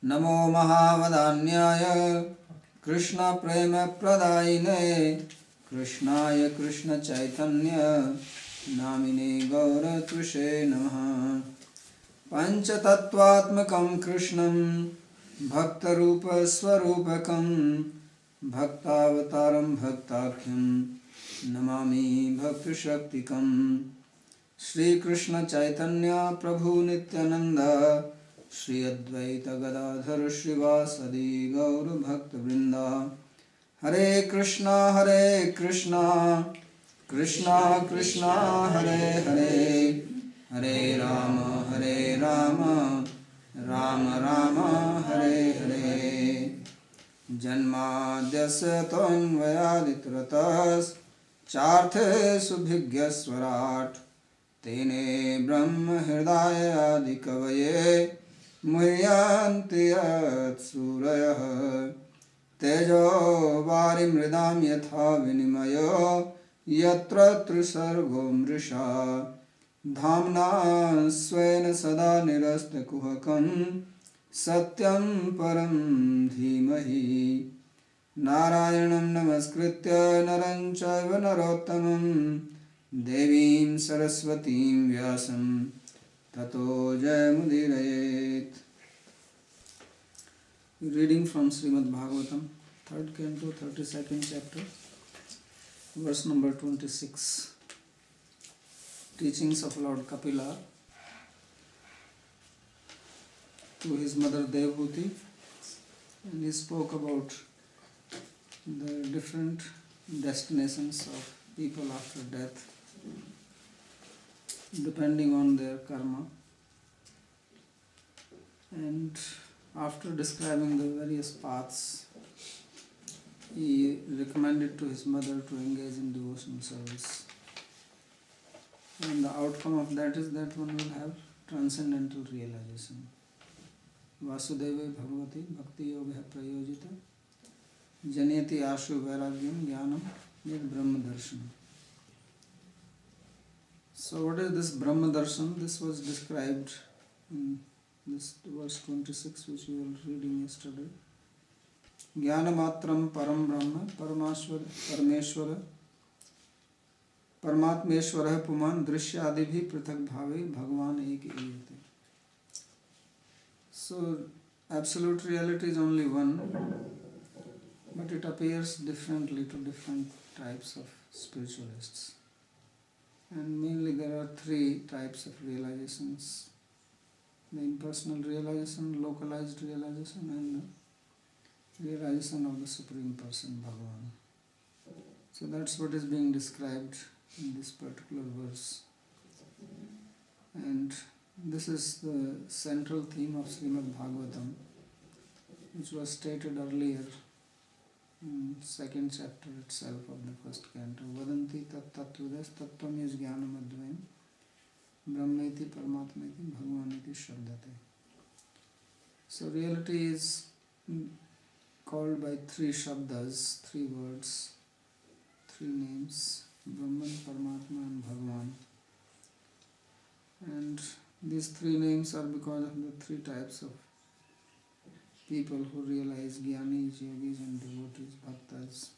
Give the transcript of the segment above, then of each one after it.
नमो महावदान्याय कृष्ण प्रेम प्रदायिने कृष्णाय कृष्ण चैतन्य नामिने गौरतुषे नमः। पंचतत्वात्मकं कृष्णं भक्तरूप स्वरूपकं भक्तावतारं भक्ताख्यं नमामि भक्तशक्तिकं। श्री कृष्ण चैतन्य प्रभु नित्यानंद श्री अद्वैत गदाधर श्रीवासदि गौर भक्तवृंद। हरे कृष्णा कृष्णा कृष्णा हरे हरे, हरे राम राम राम हरे हरे। जन्माद्यस्य त्वन्मयादितरतश्च चार्थेषुभिज्ञस्वराट् तेने ब्रह्म हृदय आदिकवये मुह्यन्ति यत्सूरयः। तेजो वारिमृदां यथा विनिमयो यत्र त्रिसर्गो मृषा धाम्ना स्वेन सदा निरस्तकुहकं सत्यं परं धीमहि। नारायणं नमस्कृत्य नरं चैव नरोत्तमं देवीं सरस्वतीं व्यासं ततो जयमुदीरयेत्। Reading from Srimad Bhagavatam, 3rd Canto, 32nd chapter, verse number 26. Teachings of Lord Kapila to his mother Devhuti, and he spoke about the different destinations of people after death depending on their karma. And after describing the various paths, he recommended to his mother to engage in devotional service. And the outcome of that is that one will have transcendental realization. Vasudeva Bhagavati Bhakti Yoga Prayojita Janeti Ashu Vairagyam Jnanam Yad Brahma Darshan. So what is this Brahma Darshan? This was described in this verse 26 which we were reading yesterday. Jnanamatram Param Brahma Parameshwara Paramatmeshwarah Puman Drishyadibhi Prithak Bhave Bhagavan Ek Eyate. So absolute reality is only one, but it appears differently to different types of spiritualists. And mainly there are three types of realizations: the impersonal realization, localized realization, and the realization of the Supreme Person, Bhagavan. So that's what is being described in this particular verse. And this is the central theme of Srimad Bhagavatam, which was stated earlier in 2nd chapter itself of the 1st canto. Vadanti tat tattvadas tattvam is jnanam advayam brahmeti paramatmeti bhagavaniti shabdate. So reality is called by three shabdas, three words, three names: Brahman, Paramatma and Bhagavan. And these three names are because of the three types of people who realize: Jnanis, Yogis and devotees, Bhaktas.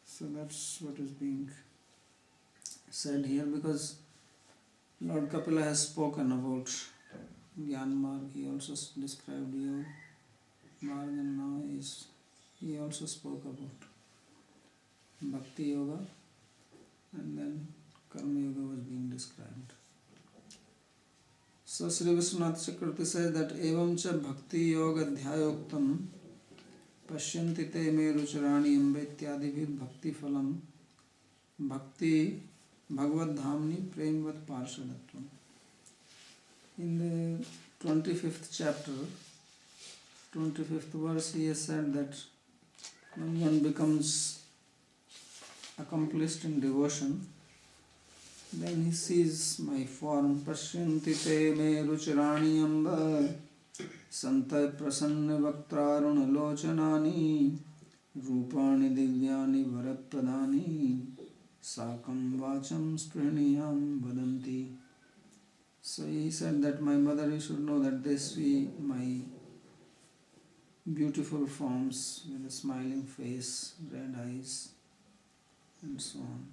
So that's what is being said here, because Lord Kapila has spoken about Jnana Marg. He also described Yoga Marg, and now he also spoke about Bhakti Yoga, and then Karma Yoga was being described. So Sri Vishwanath Chakravarti says that evam cha bhakti yoga dhyayoktam pashyanti te me rucharani ambetyadibhir bhakti phalam bhakti bhagavad dhamni premvat parshadattvam. In the 25th chapter, 25th verse, he has said that when one becomes accomplished in devotion, then he sees my form. Pashyanti te me ruchirani amba santa prasanna vaktraruna lochanani rupani divyani varapradani sakam vacham spriniyam vadanti. So he said that my mother, you should know that they see my beautiful forms with a smiling face, red eyes, and so on.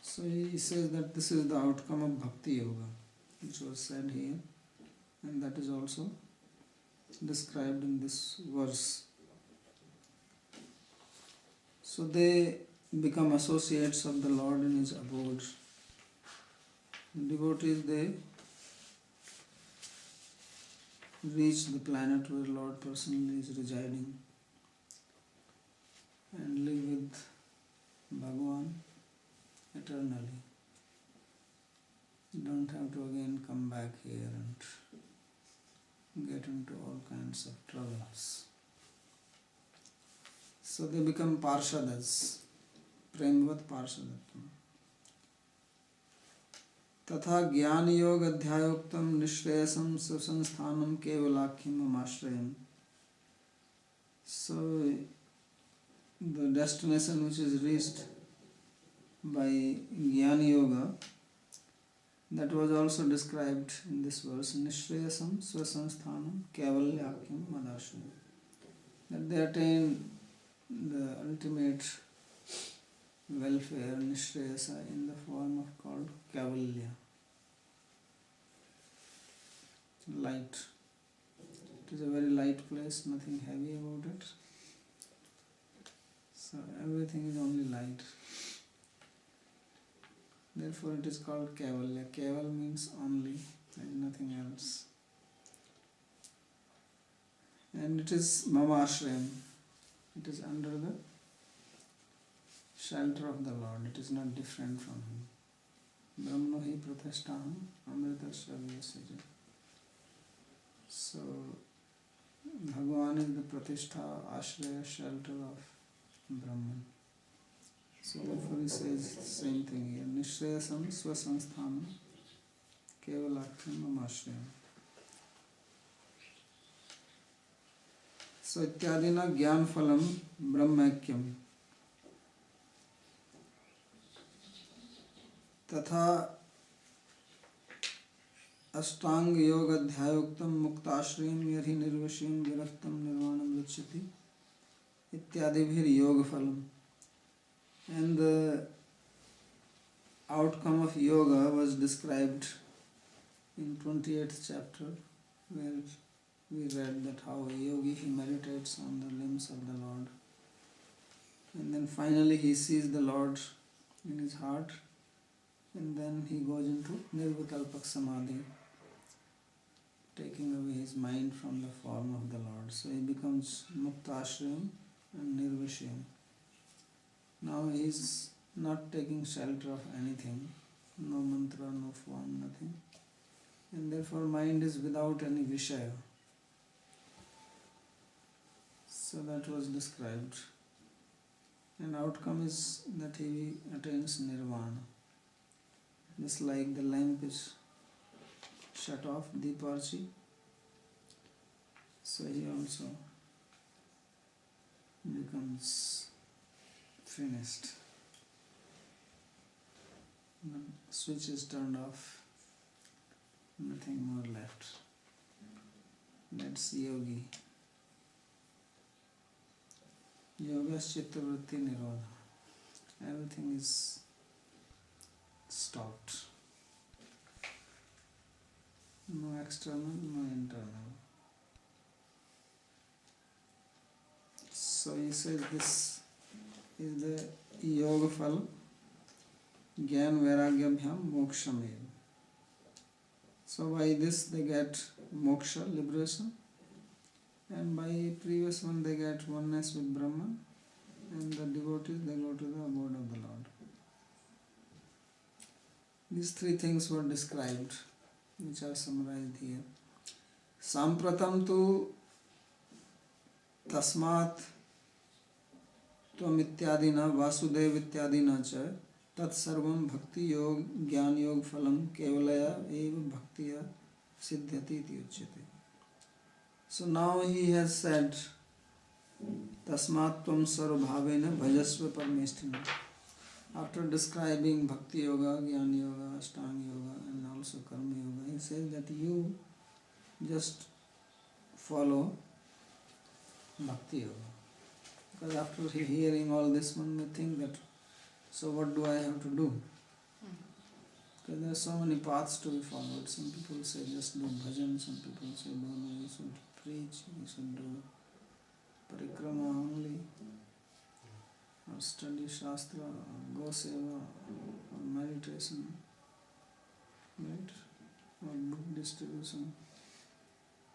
So he says that this is the outcome of Bhakti Yoga, which was said here, and that is also described in this verse. So they become associates of the Lord in His abode. Devotees, they reach the planet where Lord personally is residing and live with Bhagavan eternally. You don't have to again come back here and get into all kinds of troubles. So they become Parshadas, Premvat Parshadatvam. तथा ज्ञान योग अध्यायोक्तम निश्रेयसम सुसंस्थानम केवलाख्यम आश्रयम. So the destination which is reached by Jnana Yoga, that was also described in this verse, Nishreyasam Swasansthanam Kevalyakyam Madashram. That they attain the ultimate welfare, Nishreyasa, in the form of called Kevalya, light. It is a very light place, nothing heavy about it. So everything is only light. Therefore it is called Kevalya. Keval means only, there is nothing else. And it is Mama Ashrayam. It is under the shelter of the Lord. It is not different from Him. Brahma hi pratistham amritasya vyasya. So Bhagavan is the pratishtha, ashraya, shelter of Brahman. So therefore he says the same thing here. Nishreyasam swasansthanam kevalakhyam amashrayam. So ityadina jnana phalam brahmakyam. तथा अष्टांग योग अध्यायोक्तम मुक्ताश्रयम यदि निर्वश्यम विरक्तम निर्वाणम गच्छति इत्यादि भी योग फलम. And the outcome of yoga was described in 28th chapter, where we read that how a yogi, he meditates on the limbs of the Lord, and then finally he sees the Lord in his heart, and then he goes into Nirvikalpak Samadhi, taking away his mind from the form of the Lord. So he becomes Muktashrayam and Nirvishayam. Now he is not taking shelter of anything, no mantra, no form, nothing. And therefore mind is without any Vishaya. So that was described. And outcome is that he attains Nirvana. Just like the lamp is shut off, Deeparchi, so he also becomes finished. The switch is turned off, nothing more left. That's yogi. Yoga is chitta vritti nirodha. Everything is stopped. No external, no internal. So he says this is the yoga phala, Gyan Vairagyabhyam Mokshamed. So by this they get moksha, liberation, and by previous one they get oneness with Brahman, and the devotees they go to the abode of the Lord. These three things were described, which are summarized here. Sampratam tu tasmat tvam ityadina vasudev ityadina cha tat sarvam bhakti yog jnana yog phalam kevalaya eva bhaktiya siddhyati iti uchyate. So now he has said tasmat tvam sarvabhavena bhajasva parameshthina. After describing Bhakti Yoga, Jnana Yoga, Ashtanga Yoga and also Karma Yoga, he says that you just follow Bhakti Yoga. Because after hearing all this, one may think that, so what do I have to do? Because there are so many paths to be followed. Some people say just do bhajan, some people say no, you should preach, you should do parikrama only, or study shastra, or go seva, or meditation, right? Or book distribution.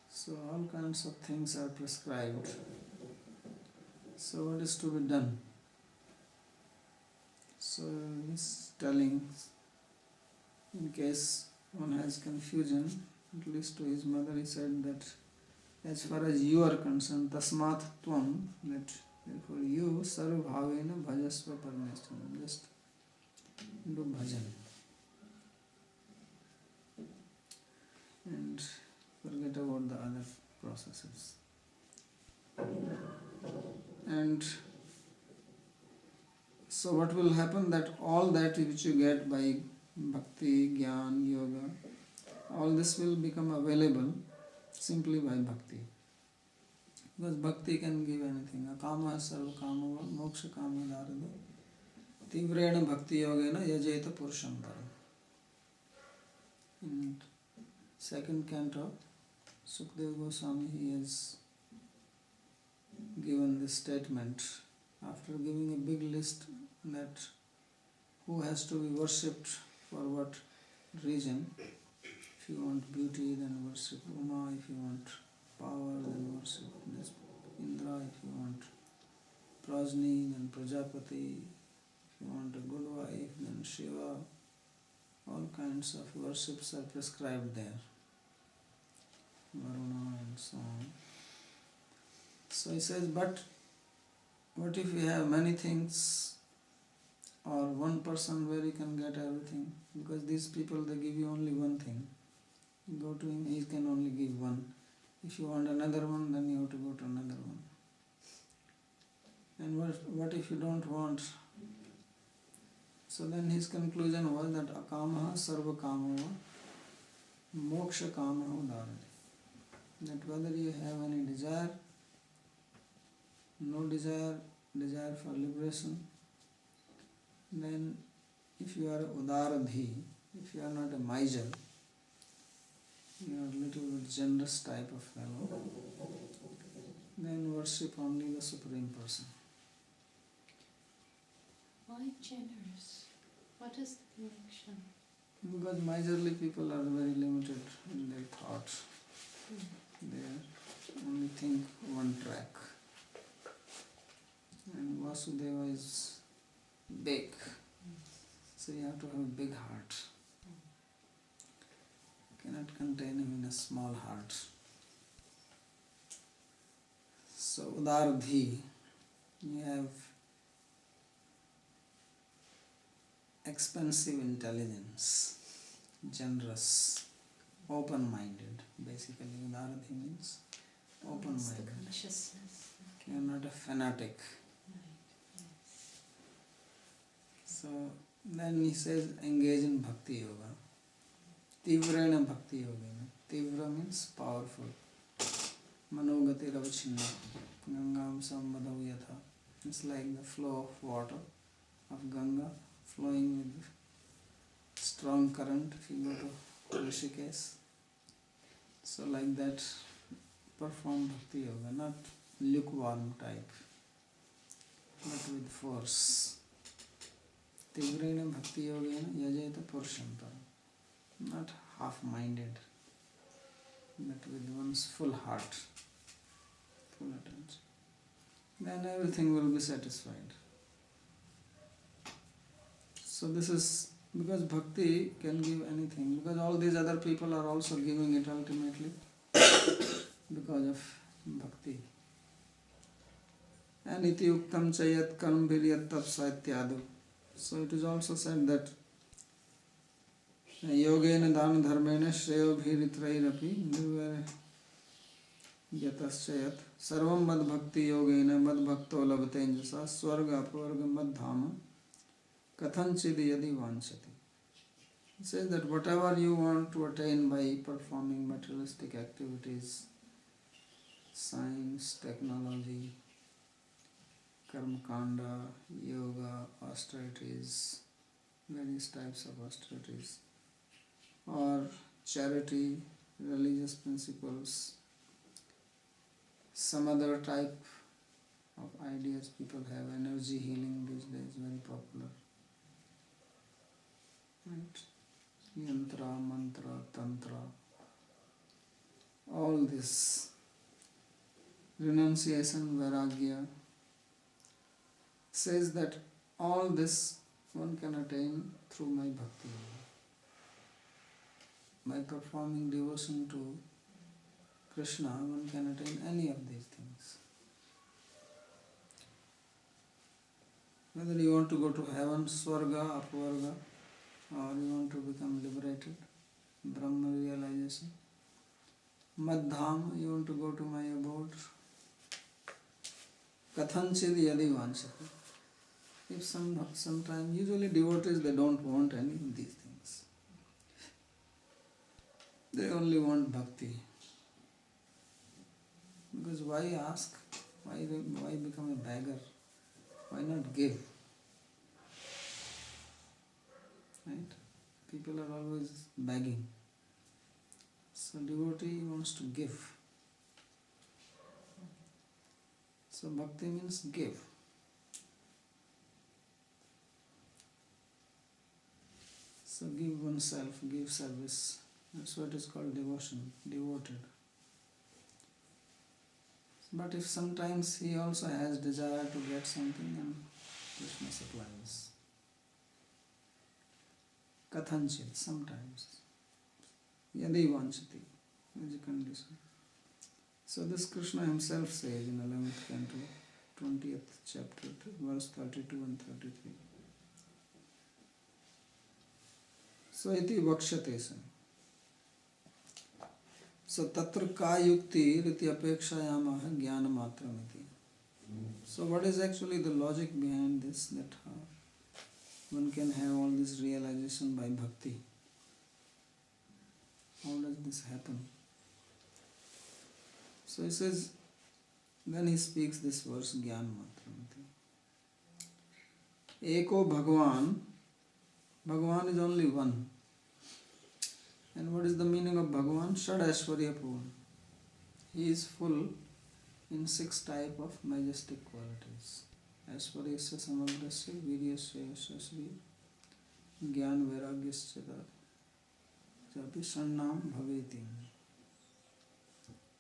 So all kinds of things are prescribed. So what is to be done? So he's telling, in case one has confusion, at least to his mother, he said that as far as you are concerned, tasmat tvam, that therefore you sarva bhavena bhajasva parmeshwaram, just do bhajan and forget about the other processes. And so what will happen, that all that which you get by Bhakti, Jnana, Yoga, all this will become available simply by Bhakti. Because Bhakti can give anything. Akama sarva kamava moksha kama dharada tivrena bhakti yogena yajeta purusham param. In second canto, Sukadeva Goswami, he has given this statement after giving a big list that who has to be worshipped for what reason. If you want beauty, then worship Uma. If you want power, then worship this Indra. If you want Prajni, then Prajapati. If you want a good wife, then Shiva. All kinds of worships are prescribed there. Varuna and so on. So he says, but what if you have many things, or one person where you can get everything? Because these people, they give you only one thing. You go to him, he can only give one. If you want another one, then you have to go to another one. And what if you don't want? So then his conclusion was that akamaha sarva kamava moksha kamaha dharati. That whether you have any desire, no desire, desire for liberation, then if you are udaradhi, if you are not a miser, you are a little bit generous type of fellow, then worship only the Supreme Person. Why generous? What is the connection? Because miserly people are very limited in their thought. They only think one track. And Vasudeva is big. So you have to have a big heart. You cannot contain him in a small heart. So Udaradhi, you have expansive intelligence, generous, open-minded. Basically, Udaradhi means open-minded. Consciousness. You are not a fanatic. Right. Yes. So then he says, engage in Bhakti Yoga. Tivrena Bhakti Yoga. Tivra means powerful. Manogati Ravachinna. Gangam Sambhadav Yatha. It's like the flow of water of Ganga flowing with strong current. If you go to Rishikesh, so like that, perform Bhakti Yoga, not lukewarm type, but with force. Tivrena Bhakti Yogena Yajeta Purusham Param. Not half-minded, but with one's full heart, full attention. Then everything will be satisfied. So this is because Bhakti can give anything, because all these other people are also giving it ultimately because of Bhakti. And iti uktam chayat karm viryat tapsa ityadu. So it is also said that yogena dana dharmena shreyo bhiritrairapi nirvare yataschayat sarvam mad bhakti yogena mad bhakto labhate njasa swarga aparga mad dhama Kathanchid yadi vanchati. It says that whatever you want to attain by performing materialistic activities, science, technology, karma kanda, yoga, austerities, various types of austerities, or charity, religious principles, some other type of ideas people have, energy healing these days, very popular. Right? Yantra, mantra, tantra, all this, renunciation, vairagya, says that all this one can attain through my bhakti. By performing devotion to Krishna, one can attain any of these things. Whether you want to go to heaven, swarga, apvarga, or you want to become liberated, Brahma realization, Madham, you want to go to my abode, Kathanchid yadi vanchati. If sometime, usually devotees, they don't want any of these things. They only want bhakti. Because why ask? Why become a beggar? Why not give? Right? People are always begging. So devotee wants to give. So bhakti means give. So give oneself, give service. That's what is called devotion, devoted. But if sometimes he also has desire to get something, and Krishna supplies. Kathanchit, sometimes. Yadi vanchati, is a condition. So this Krishna himself says in 11th Canto, 20th chapter, verse 32 and 33. So iti vakshate sa. So tatra ka yukti riti apekshayamaha jnana matramiti. So what is actually the logic behind this, that one can have all this realization by bhakti? How does this happen? So he says, then he speaks this verse, jnana matramiti. Eko Bhagavan, Bhagavan is only one. And what is the meaning of Bhagavan? Shad Aishwarya Purna. He is full in 6 types of majestic qualities. Aishwaryasya samagrasya viryasya yashasya jnana vairagyasya japi sannam bhaveti.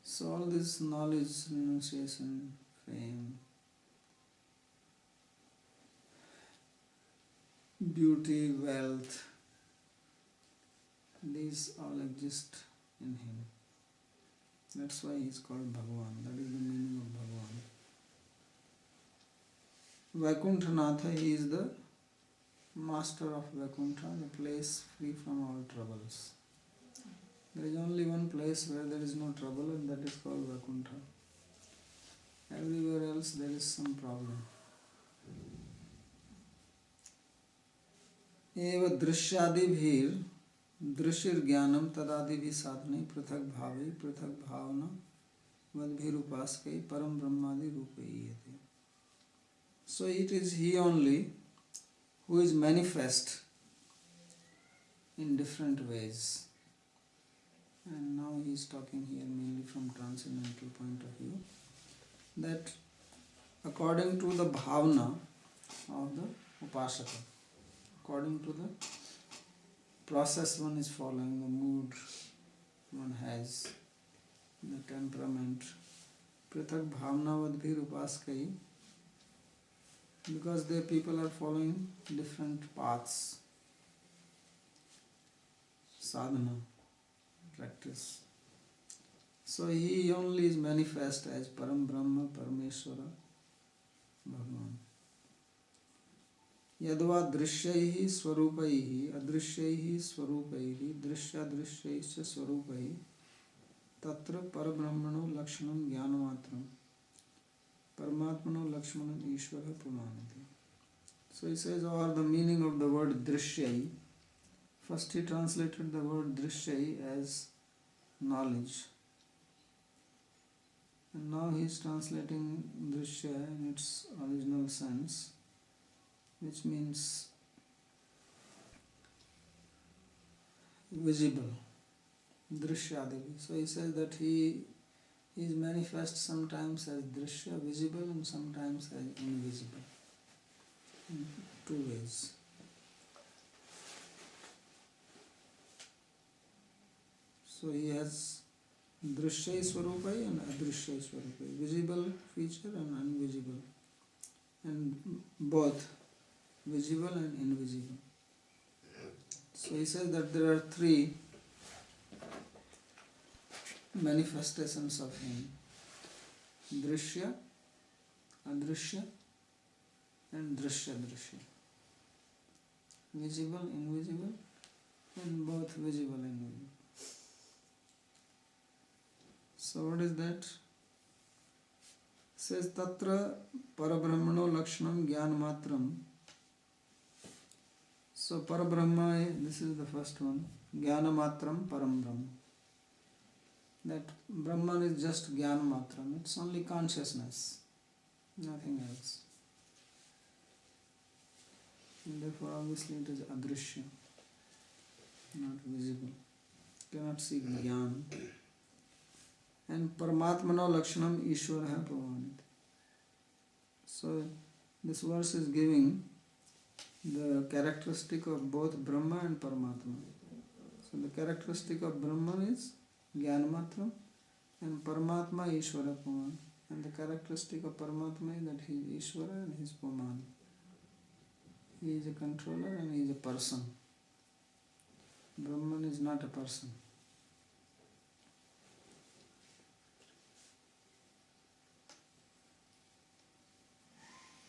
So all this knowledge, renunciation, fame, beauty, wealth, these all exist in him. That's why he is called Bhagavan. That is the meaning of Bhagavan. Vaikunthanatha, he is the master of Vaikuntha, the place free from all troubles. There is only one place where there is no trouble, and that is called Vaikuntha. Everywhere else there is some problem. Eva drishyadibhir दृश्य ज्ञानम तदादि भी साधने पृथक भावे पृथक भावना वद्भिरुपासके परम ब्रह्मादि रूपयते. So it is he only who is manifest in different ways. And now he is talking here mainly from transcendental point of view, that according to the bhavana of the upasaka, according to the process one is following, the mood one has, the temperament, prithak bhavna vadbhir upaskai, because the people are following different paths, sadhana, practice. So he only is manifest as Param Brahma, Parameshwara, Bhagavan. Yadva drishyaihi swarupaihi adrishyaihi swarupaihi drishyadrishyaihi swarupaihi tatra parabrahmano lakshanam jnanamatram paramatmano lakshanam ishvara pumanati. So he says, or the meaning of the word drishyai. First he translated the word drishyai as knowledge. And now he is translating drishya in its original sense, which means visible. Drishyadavi. So he says that he is manifest sometimes as drishya, visible, and sometimes as invisible. In two ways. So he has drishya swarupai and adrishya swarupai, visible feature and invisible, and both visible and invisible. So he says that there are three manifestations of him: drishya, adrishya, and drishya drishya. Visible, invisible, and both visible and invisible. So what is that? It says tatra parabrahmano lakshanam jnana matram. So parabrahma, this is the first one. Jnana matram param brahma. That Brahman is just jnana matram. It's only consciousness, nothing else. And therefore obviously it is adrishya, not visible. Cannot see jnana. And Paramatmano Lakshanam Ishwaraha Pramanit. So this verse is giving the characteristic of both Brahma and Paramatma. So the characteristic of Brahman is Jnanamatram and Paramatma Ishwara Praman. And the characteristic of Paramatma is that he is Ishwara and he is Praman. He is a controller and he is a person. Brahman is not a person.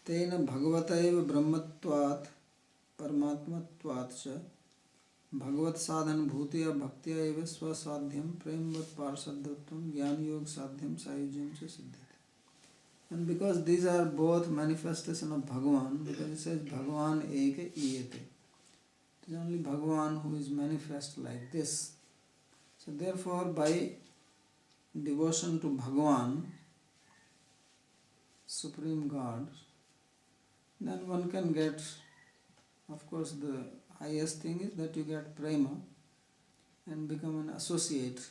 तेन भगवत एव ब्रह्मत्वात् परमात्मत्वात् च भगवत साधन भूतिया भक्तिया एव स्वसाध्यम प्रेमवत् पार्षदत्वम ज्ञान योग साध्यम सायुज्यम च सिद्ध्यति. And because these are both manifestation of Bhagavan, because it says Bhagavan eka iyate, it is only Bhagavan who is manifest like this. So therefore by devotion to Bhagavan, Supreme God, then one can get, of course the highest thing is that you get prema and become an associate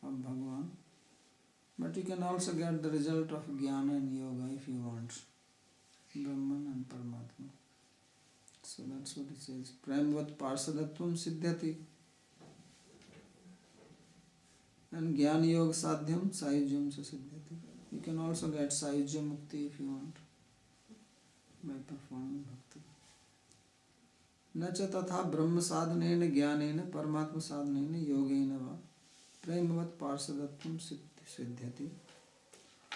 of Bhagavan. But you can also get the result of jnana and yoga if you want, Brahman and Paramatma. So that's what it says. Premvat parsadatvam siddhyati. And jnana yoga sadhyam sayujyam sa siddhyati. You can also get sayujya mukti if you want, by performing bhakti. Nacha tatha brahma sadhanena jnanena paramatma sadhanena yogena va premavat parsadatvam siddhyati.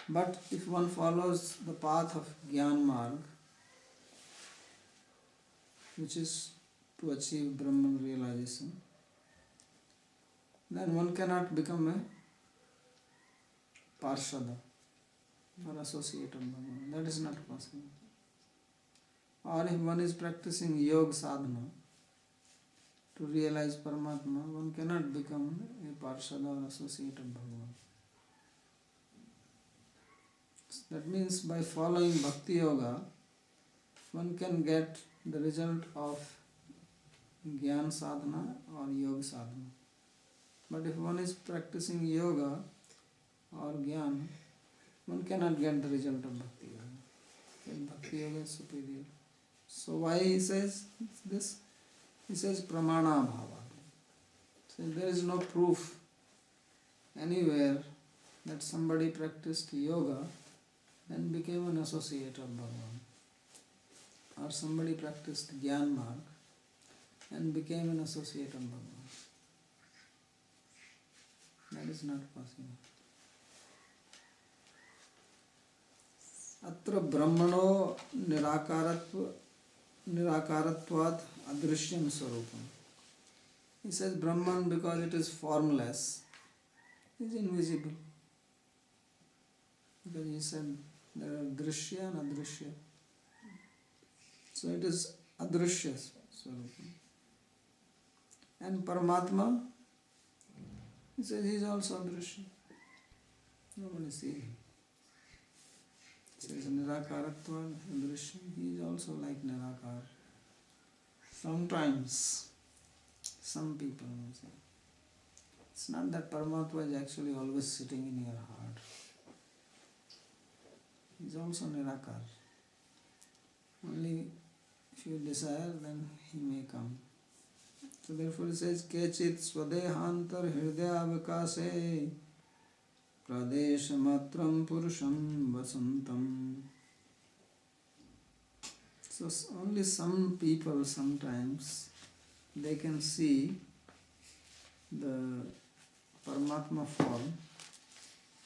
But if one follows the path of Jnana Marg, which is to achieve Brahman realization, then one cannot become a Parshada or associate of Bhagavan. That is not possible. Or if one is practicing Yoga Sadhana to realize Paramatma, one cannot become a Parshada or associate of Bhagavan. That means by following Bhakti Yoga, one can get the result of Jnana Sadhana or Yoga Sadhana. But if one is practicing Yoga or Jnana, one cannot get the result of Bhakti Yoga. And Bhakti Yoga is superior. So why he says this? He says Pramana Bhava. So there is no proof anywhere that somebody practiced yoga and became an associate of Bhagavan. Or somebody practiced Jnana Marg and became an associate of Bhagavan. That is not possible. Atra brahmano nirakaratvat adrishyam swarupam. He says Brahman, because it is formless, is invisible. Because he said there are drishya and adrishya. So it is Adrushya Swarupa. And Paramatma, he says he is also Adrushya. Nobody sees him. He says Nirakaratva, Adrushya, he is also like Nirakar. Sometimes, some people will say, it's not that Paramatma is actually always sitting in your heart. He is also Nirakar. Only if you desire, then he may come. So therefore he says, Kechit swadehantar hridaya vikase pradesha matram purusham vasantam. So only some people sometimes, they can see the Paramatma form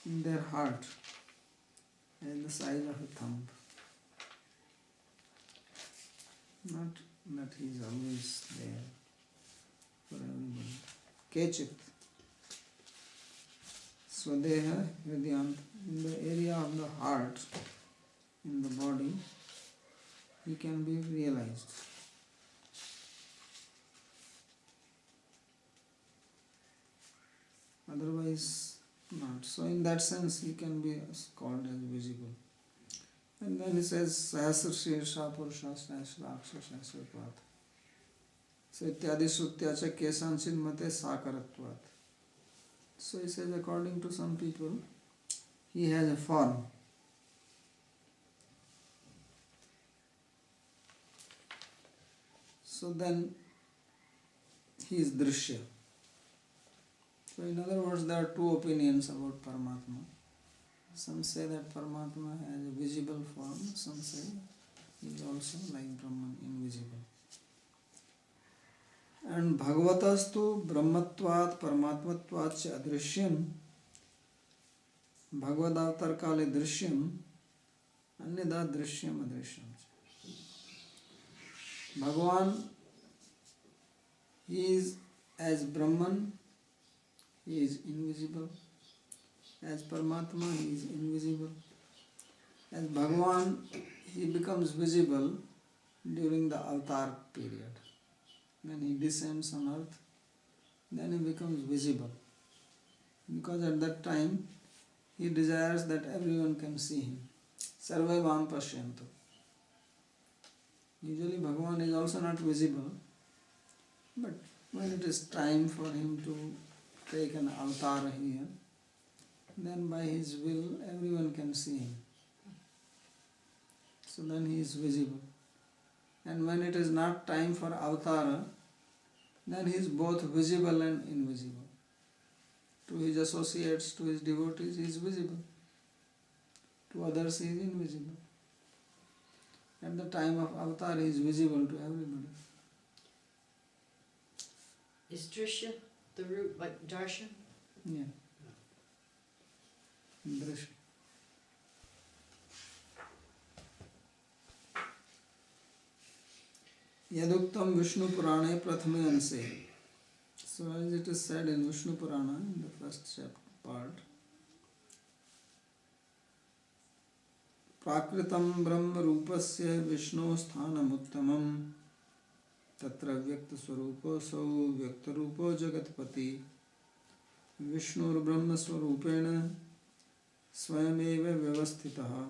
in their heart as the size of a thumb. Not that he is always there for everybody. Kechit Swadeha Hridayant, in the area of the heart, in the body, he can be realized. Otherwise not. So in that sense he can be called as visible. And then he says Sahasra Shirsha Purusha Sahasra Aksha Sahasra Pat. So Ityadi Sutyacha Kesanchin Mate Sakaratvat. So he says according to some people he has a form. So then he is Drishya. So in other words, there are two opinions about Paramatma. Some say that Paramatma has a visible form, some say he is also like Brahman, invisible. And Bhagavatastu Brahmatvat Paramatmatvat cha adrishyam Bhagavad avatar kale drishyam Anyada drishyam adrishyam. Bhagavan, he is as Brahman, he is invisible. As Paramatma, he is invisible. As Bhagavan, he becomes visible during the avatar period. When he descends on earth, then he becomes visible. Because at that time, he desires that everyone can see him. Sarve vam pashyantu. Usually Bhagavan is also not visible, but when it is time for him to take an avatar here, then by his will everyone can see him. So then he is visible. And when it is not time for avatara, then he is both visible and invisible. To his associates, to his devotees, he is visible. To others, he is invisible. At the time of avatar, he is visible to everybody. Is Drishya the root like darshan? Yeah. Drishya. Yaduktam Vishnu Purane Prathame Anse. So as it is said in Vishnu Purana, in the first chapter part, Prakritam Brahma Rupasya Vishnu Sthanam Uttamam Tatra Vyakta Swarupo Sau Vyakta Rupo Jagatpati Vishnur Brahma Swarupena Swayameva Vyavasthitaha.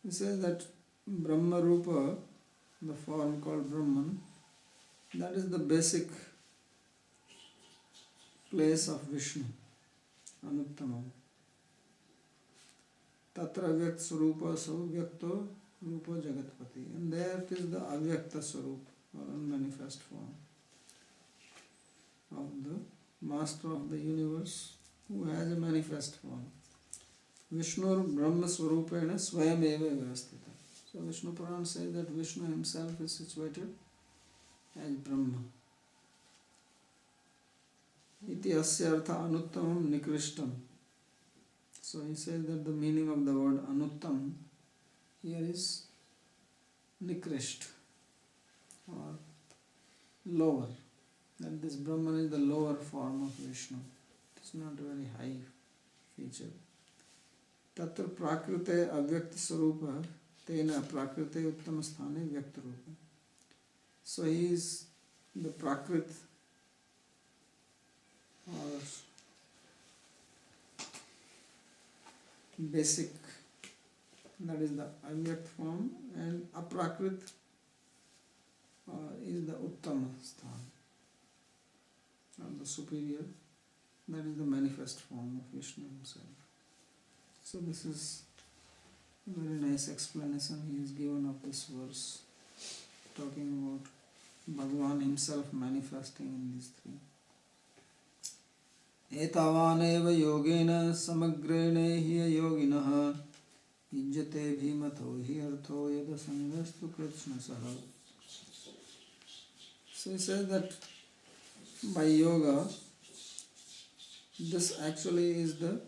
He says that Brahma Rupa, the form called Brahman, that is the basic place of Vishnu, Anuttamam. Tatra Vyakta Swarupa Sau Vyakto Rupa Jagatpati. And there it is the Avyakta Swarup, or unmanifest form of the Master of the universe, who has a manifest form. Vishnu Brahma Swarupena Swayameva Vyavasthita. So Vishnu Puran says that Vishnu himself is situated as Brahma. Iti asya artha anuttamam nikrishtam. So he says that the meaning of the word anuttam here is nikrisht, or lower. That this Brahman is the lower form of Vishnu. It is not a very high feature. Tatra prakrite avyakta swarupa Tena prakrite uttama sthane vyakta rupa. So he is the prakrit or basic, that is the avyakt form, and aprakrit is the uttama sthana, or the superior, that is the manifest form of Vishnu himself. So this is a very nice explanation he has given of this verse, talking about Bhagavan himself manifesting in these three. Etavaneva yogena samagrene hiya yoginah yujyate bhimato hi artho yada sangastu krishna saha. So he says that by yoga, this actually is the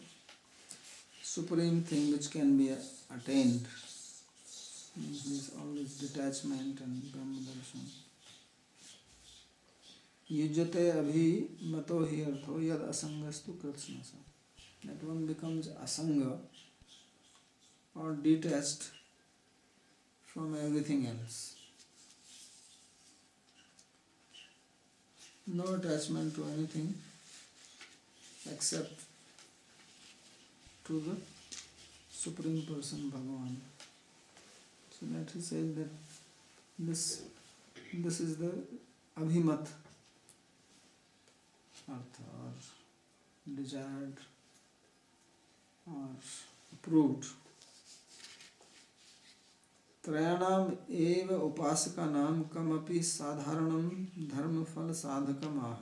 supreme thing which can be attained. This always detachment and Brahma darshan. Yujyate abhi mato hi artho yad asangastu kritsnasa. That one becomes asanga or detached from everything else. No attachment to anything except to the Supreme Person Bhagavan. So that he said that this is the abhimat artha, or desired or approved. Trayanam eva upasakanam kamapi sadharanam dharma phala sadhakam aha.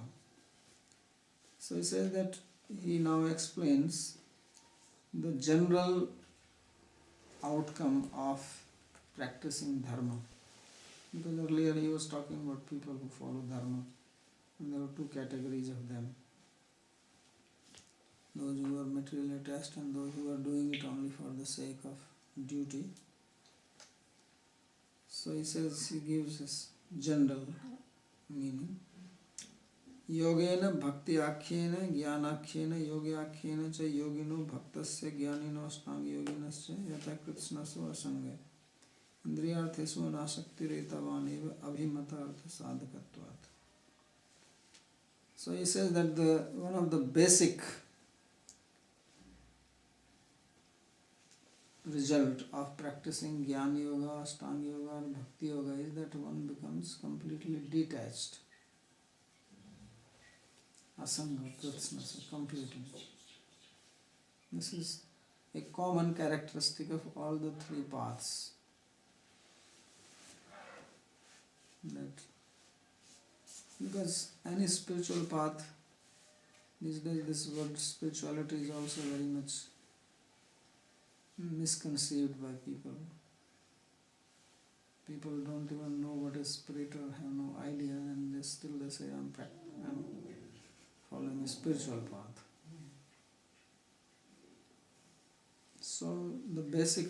So he says that he now explains the general outcome of practicing dharma. Because earlier he was talking about people who follow dharma, and there were two categories of them. Those who are materially attached and those who are doing it only for the sake of duty. So he says, he gives his general meaning. Yogena bhakti akhyena jnanakhyena yogyakhyena cha yogino bhaktasya jnanino ashtang yoginasya yata kritsnaso asanga indriyarthesu anasakti retavaneva abhimata artha sadhakatvat. So he says that one of the basic result of practicing Jnana Yoga, Ashtanga Yoga or Bhakti Yoga is that one becomes completely detached. Asanga, Kritsnasa, completely. This is a common characteristic of all the three paths. That because any spiritual path, these days this word spirituality is also very much misconceived by people. People don't even know what is spirit or have no idea, and they say I'm following a spiritual path. So the basic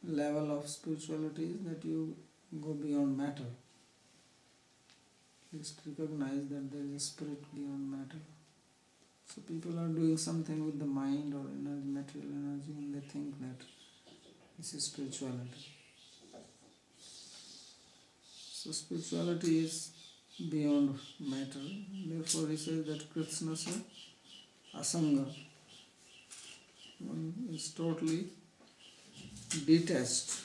level of spirituality is that you go beyond matter. Just recognize that there is a spirit beyond matter. So people are doing something with the mind or energy, material energy, and they think that this is spirituality. So spirituality is beyond matter. Therefore he says that Kritsnasa asanga, one is totally detached,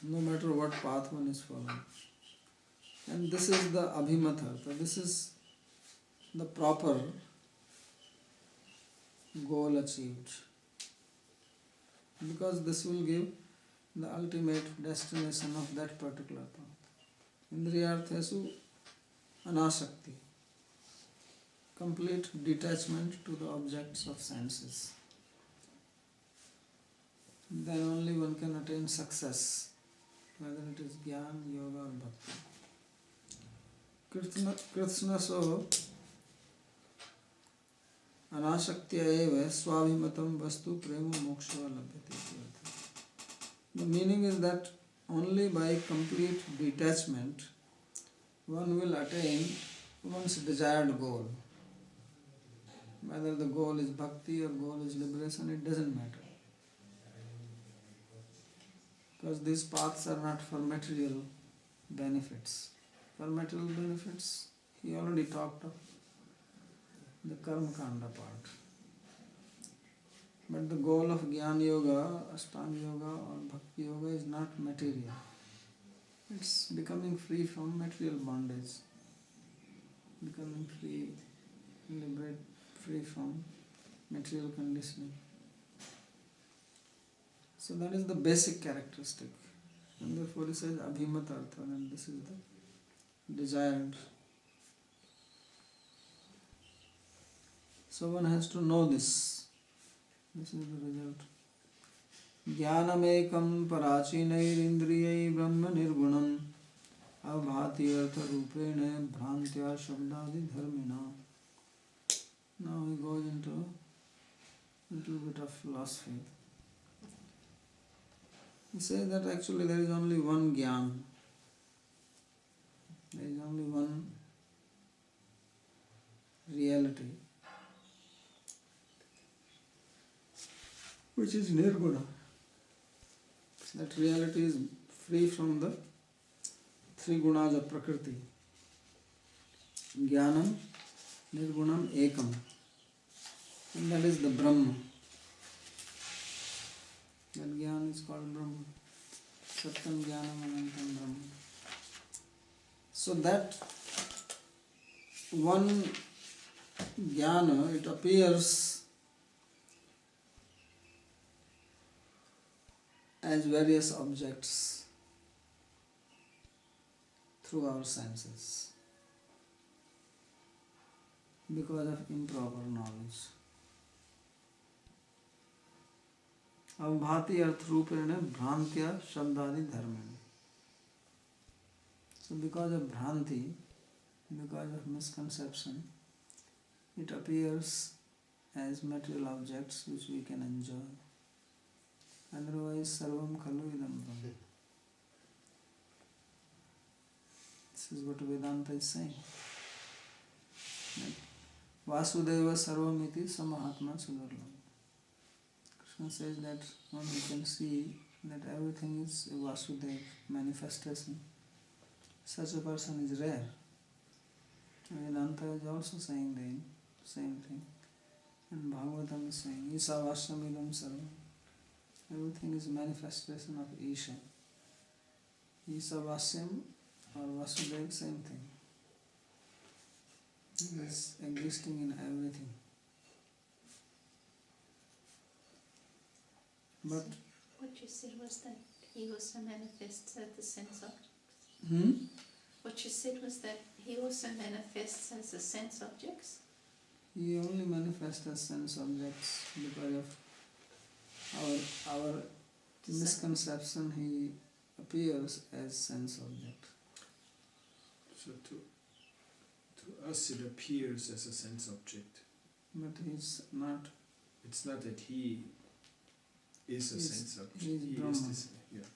no matter what path one is following. And this is the abhimathartha, this is the proper goal achieved. Because this will give the ultimate destination of that particular path. Indriyarthesu anasakti, complete detachment to the objects of senses. Then only one can attain success, whether it is Jnana, Yoga or Bhakti. Kritsnaso anasaktiya eva swabhimatam vastu prema moksha labhyate. The meaning is that only by complete detachment one will attain one's desired goal. Whether the goal is bhakti or goal is liberation, it doesn't matter. Because these paths are not for material benefits. For material benefits, he already talked of the Karma Kanda part. But the goal of Jnana Yoga, Ashtanga Yoga or Bhakti Yoga is not material. It's becoming free from material bondage. Becoming free, free from material conditioning. So that is the basic characteristic. And therefore he says Abhimatartha, and this is the desired. So one has to know this. This is the result. Jnanamekam parachinairindriyai brahma nirgunam avbhati artha rupene bhrantya shabdadi dharmina. Now he goes into a little bit of philosophy. He says that actually there is only one Jnana. There is only one reality, which is Nirguna. That reality is free from the three gunas of Prakriti. Jnanam, Nirgunam, Ekam. And that is the Brahma. That Jnana is called Brahma. Satyam Jnanam Anantam Brahma. So that one Jnana, it appears as various objects through our senses because of improper knowledge. Avbhati arthrupene bhrantya shabdadi dharmene. So because of bhranti, because of misconception, it appears as material objects which we can enjoy. Otherwise, sarvam khalu idam brahma. This is what Vedanta is saying. Vasudeva sarvam iti samahatma sudarlam. Krishna says that one who can see that everything is a Vasudeva manifestation. Such a person is rare. Vedanta is also saying the same thing. And Bhagavatam is saying, Isa Vashamidam Sarvam. Everything is manifestation of Isha. Isa Vasyam or Vasudeva, same thing. He is existing in everything. But what you said was that he also manifests as the sense objects. What you said was that he also manifests as the sense objects. he only manifests as sense objects because of our misconception. He appears as sense object. So to us it appears as a sense object. But he's not. It's not that he is a sense object. He is He Brahma. is this. Yeah.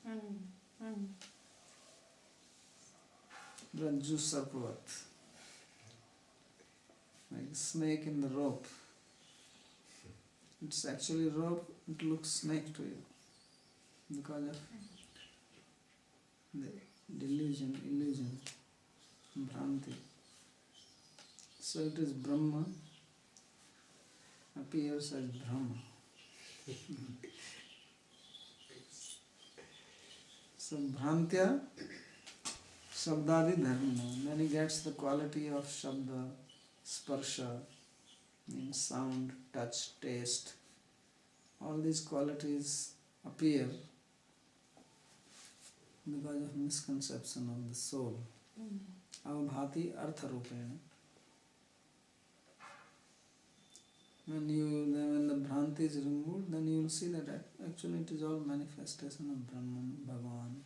Rajju Sarpavat. Like a snake in the rope. It's actually rope, it looks snake to you. Because of the delusion, illusion, bhranti. So it is Brahma, appears as Brahma. So Bhrantya Shabdadi Dharmana. Then he gets the quality of Shabda, Sparsha, means sound, touch, taste. All these qualities appear because of misconception of the soul. Avbhati Artha Rupena. When the Bhranti is removed, then you will see that actually it is all manifestation of Brahman, Bhagavan.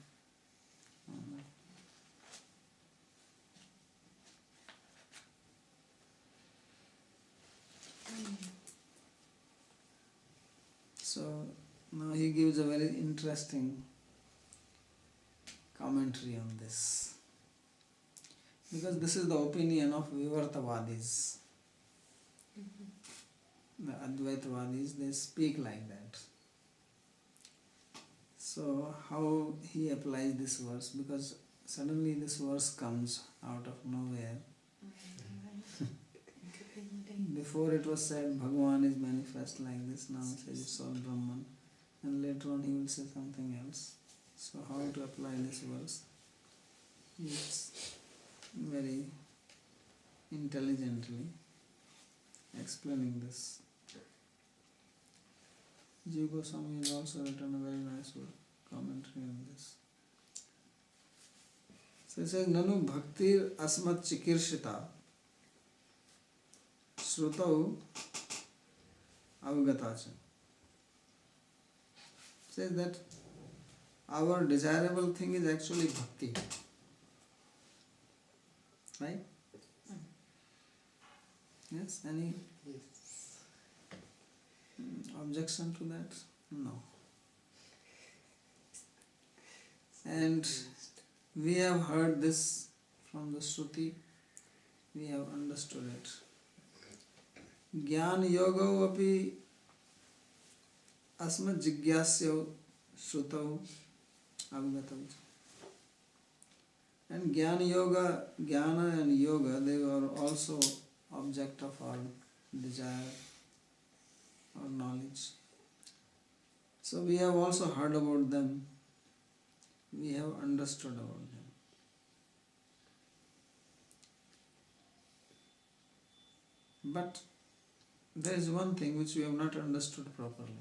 So now he gives a very interesting commentary on this. Because this is the opinion of Vivartavadis. The Advaitavadis, they speak like that. So So how he applies this verse, because suddenly this verse comes out of nowhere. Before it was said Bhagavan is manifest like this, now it says it's all Brahman, and later on he will say something else. So how to apply this verse? It's very intelligently explaining this. Jiva Goswami has also written a very nice commentary on this. So it says, Nanu bhaktir asmat chikirshita shrutau avgatacha. Says that our desirable thing is actually bhakti. Right? Yes? Any objection to that? No. And we have heard this from the Shruti, we have understood it. Jnana yoga api asmat jigyasya shrutau avgatam. And Jnana and Yoga, they were also object of our desire or knowledge. So we have also heard about them, we have understood about them. But there is one thing which we have not understood properly,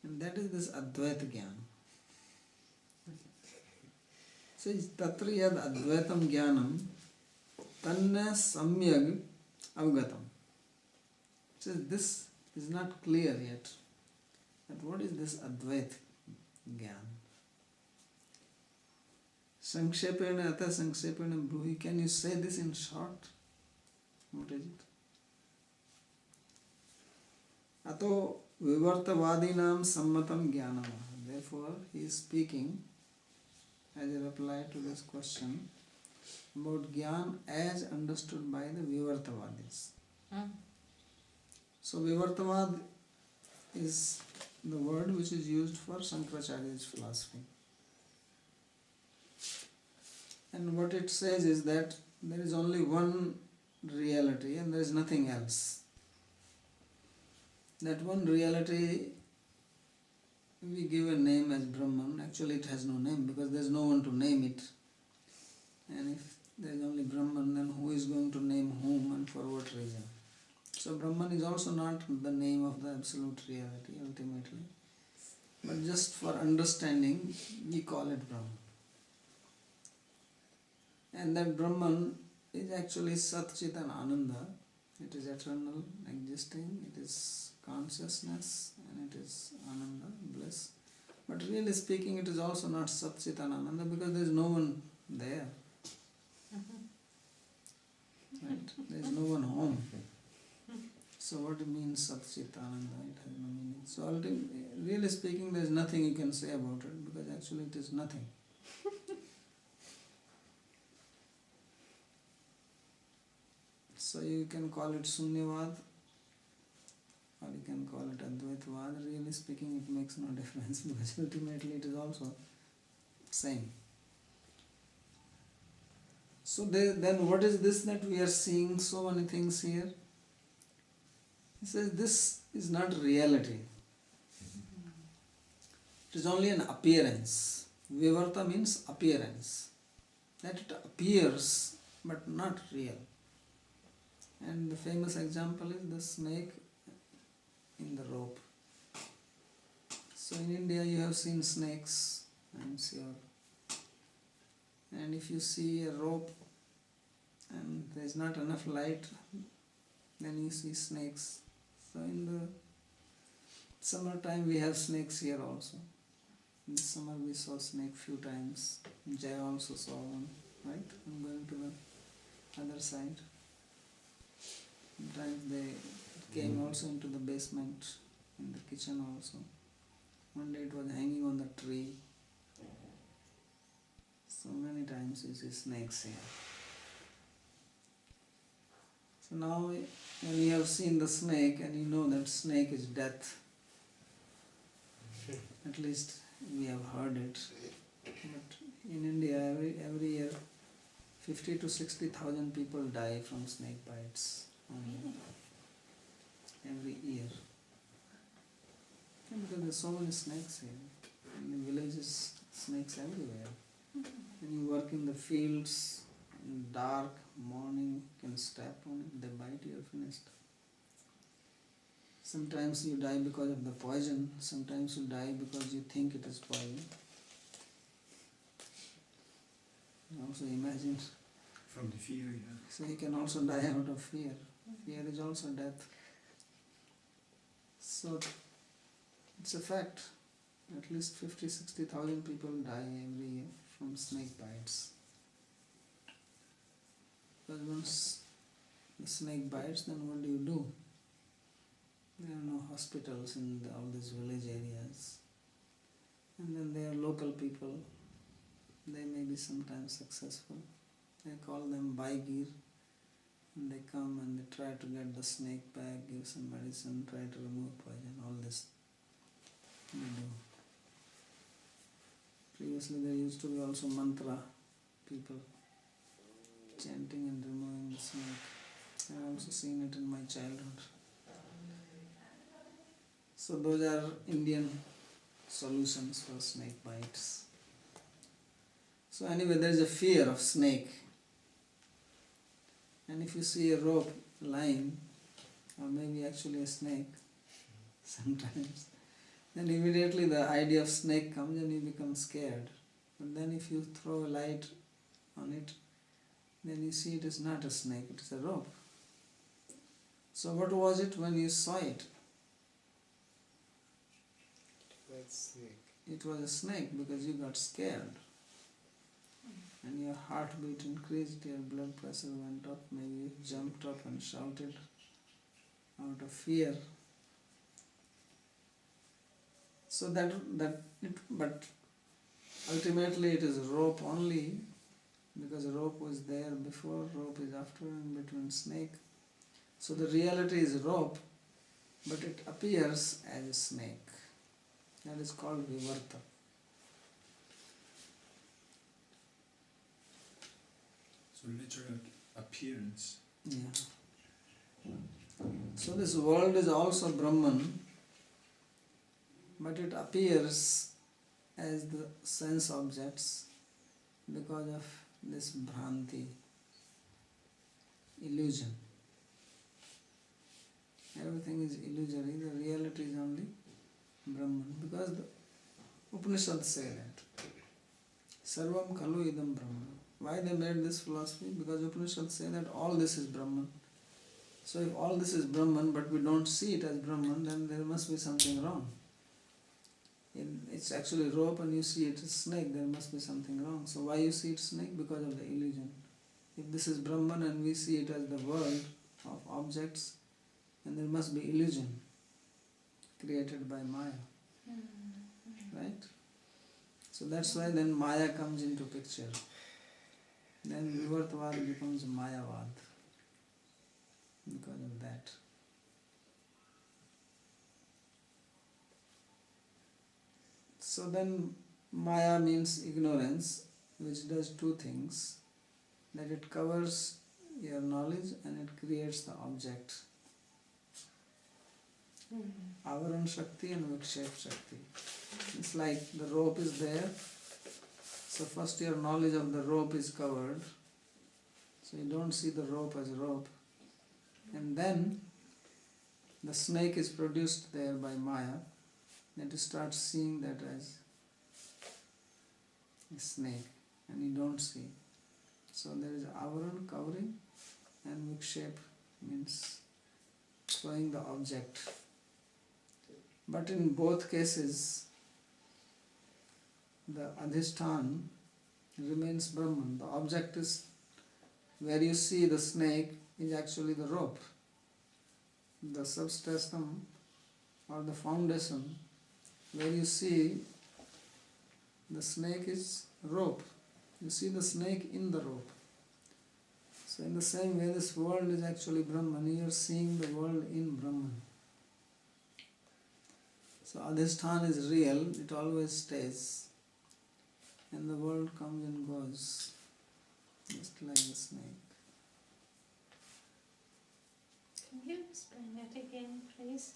and that is this Advaita Jnana. So tatra yad advaitam jnanam tanna samyag avgatam. So this is not clear yet. That what is this Advaita Jnana? Sankshepena ata sankshepena bruhi. Can you say this in short? What is it? Ato vivartavadinam sammatam jnanam. Therefore, he is speaking as a reply to this question about Gyan as understood by the Vivartavadis. So Vivartavad is the word which is used for Shankaracharya's philosophy. And what it says is that there is only one reality and there is nothing else. That one reality we give a name as Brahman. Actually it has no name because there is no one to name it. And if there is only Brahman, then who is going to name whom and for what reason? So Brahman is also not the name of the absolute reality ultimately. But just for understanding, we call it Brahman. And that Brahman is actually Sat Chit and Ananda. It is eternal, existing, it is consciousness, and it is Ananda, bliss. But really speaking, it is also not Sat Chit and Ananda because there is no one there. Right? There is no one home. So what it means Sat Chit Ananda? It has no meaning. So really speaking, there is nothing you can say about it because actually it is nothing. So you can call it Sunyavad or you can call it Advaitavad. Really speaking, it makes no difference because ultimately it is also same. So then what is this that we are seeing so many things here? He says this is not reality. It is only an appearance. Vivarta means appearance. That it appears but not real. And the famous example is the snake in the rope. So in India you have seen snakes, I am sure. And if you see a rope and there is not enough light, then you see snakes. So in the summertime we have snakes here also. In this summer we saw snake few times. Jay also saw one, right? I'm going to the other side. Sometimes they came also into the basement, in the kitchen also. One day it was hanging on the tree. So many times you see snakes here. So now when you have seen the snake and you know that snake is death, At least we have heard it. But in India, every year, 50 to 60,000 people die from snake bites only. Every year. And because there's so many snakes here. In the villages, snakes everywhere. When you work in the fields, in dark, morning, you can step on it, they bite you, you're finished. Sometimes you die because of the poison, sometimes you die because you think it is poison. You also imagine. From the fear, yeah. So you can also die out of fear. Fear is also death. So it's a fact. At least 50,000-60,000 people die every year from snake bites. Because once the snake bites, then what do? There are no hospitals in all these village areas. And then there are local people. They may be sometimes successful. They call them Baigir. And they come and they try to get the snake back, give some medicine, try to remove poison, all this they do. Previously there used to be also mantra people chanting and removing the snake. I have also seen it in my childhood. So those are Indian solutions for snake bites. So anyway, there is a fear of snake. And if you see a rope lying, or maybe actually a snake, sometimes, then immediately the idea of snake comes and you become scared. But then if you throw a light on it, then you see it is not a snake, it is a rope. So what was it when you saw it? It was a snake because you got scared. And your heartbeat increased, your blood pressure went up, maybe you jumped up and shouted out of fear. So but ultimately it is rope only, because rope was there before, rope is after, in between snake. So the reality is rope, but it appears as a snake. That is called vivarta. So literal appearance. Yeah. So this world is also Brahman, but it appears as the sense objects because of this bhranti, illusion. Everything is illusory, the reality is only Brahman, because the Upanishads say that. Sarvam khalu idam Brahman. Why they made this philosophy? Because Upanishads say that all this is Brahman. So if all this is Brahman but we don't see it as Brahman, then there must be something wrong. It's actually rope and you see it as snake, there must be something wrong. So why you see it snake? Because of the illusion. If this is Brahman and we see it as the world of objects, then there must be illusion created by Maya. Right? So that's why then Maya comes into picture. Then Vivartavad becomes Mayavad because of that. So then Maya means ignorance, which does two things. That it covers your knowledge and it creates the object. Avaran Shakti and Vikshep Shakti. It's like the rope is there. So first your knowledge of the rope is covered. So you don't see the rope as a rope. And then the snake is produced there by Maya. Then you start seeing that as a snake. And you don't see. So there is avaran, covering, and vikshep means showing the object. But in both cases, the adhisthana remains Brahman. The object is where you see the snake is actually the rope. The substratum or the foundation where you see the snake is rope. You see the snake in the rope. So in the same way, this world is actually Brahman. You are seeing the world in Brahman. So Adhisthana is real, it always stays. And the world comes and goes, just like the snake. Can you explain that again, please?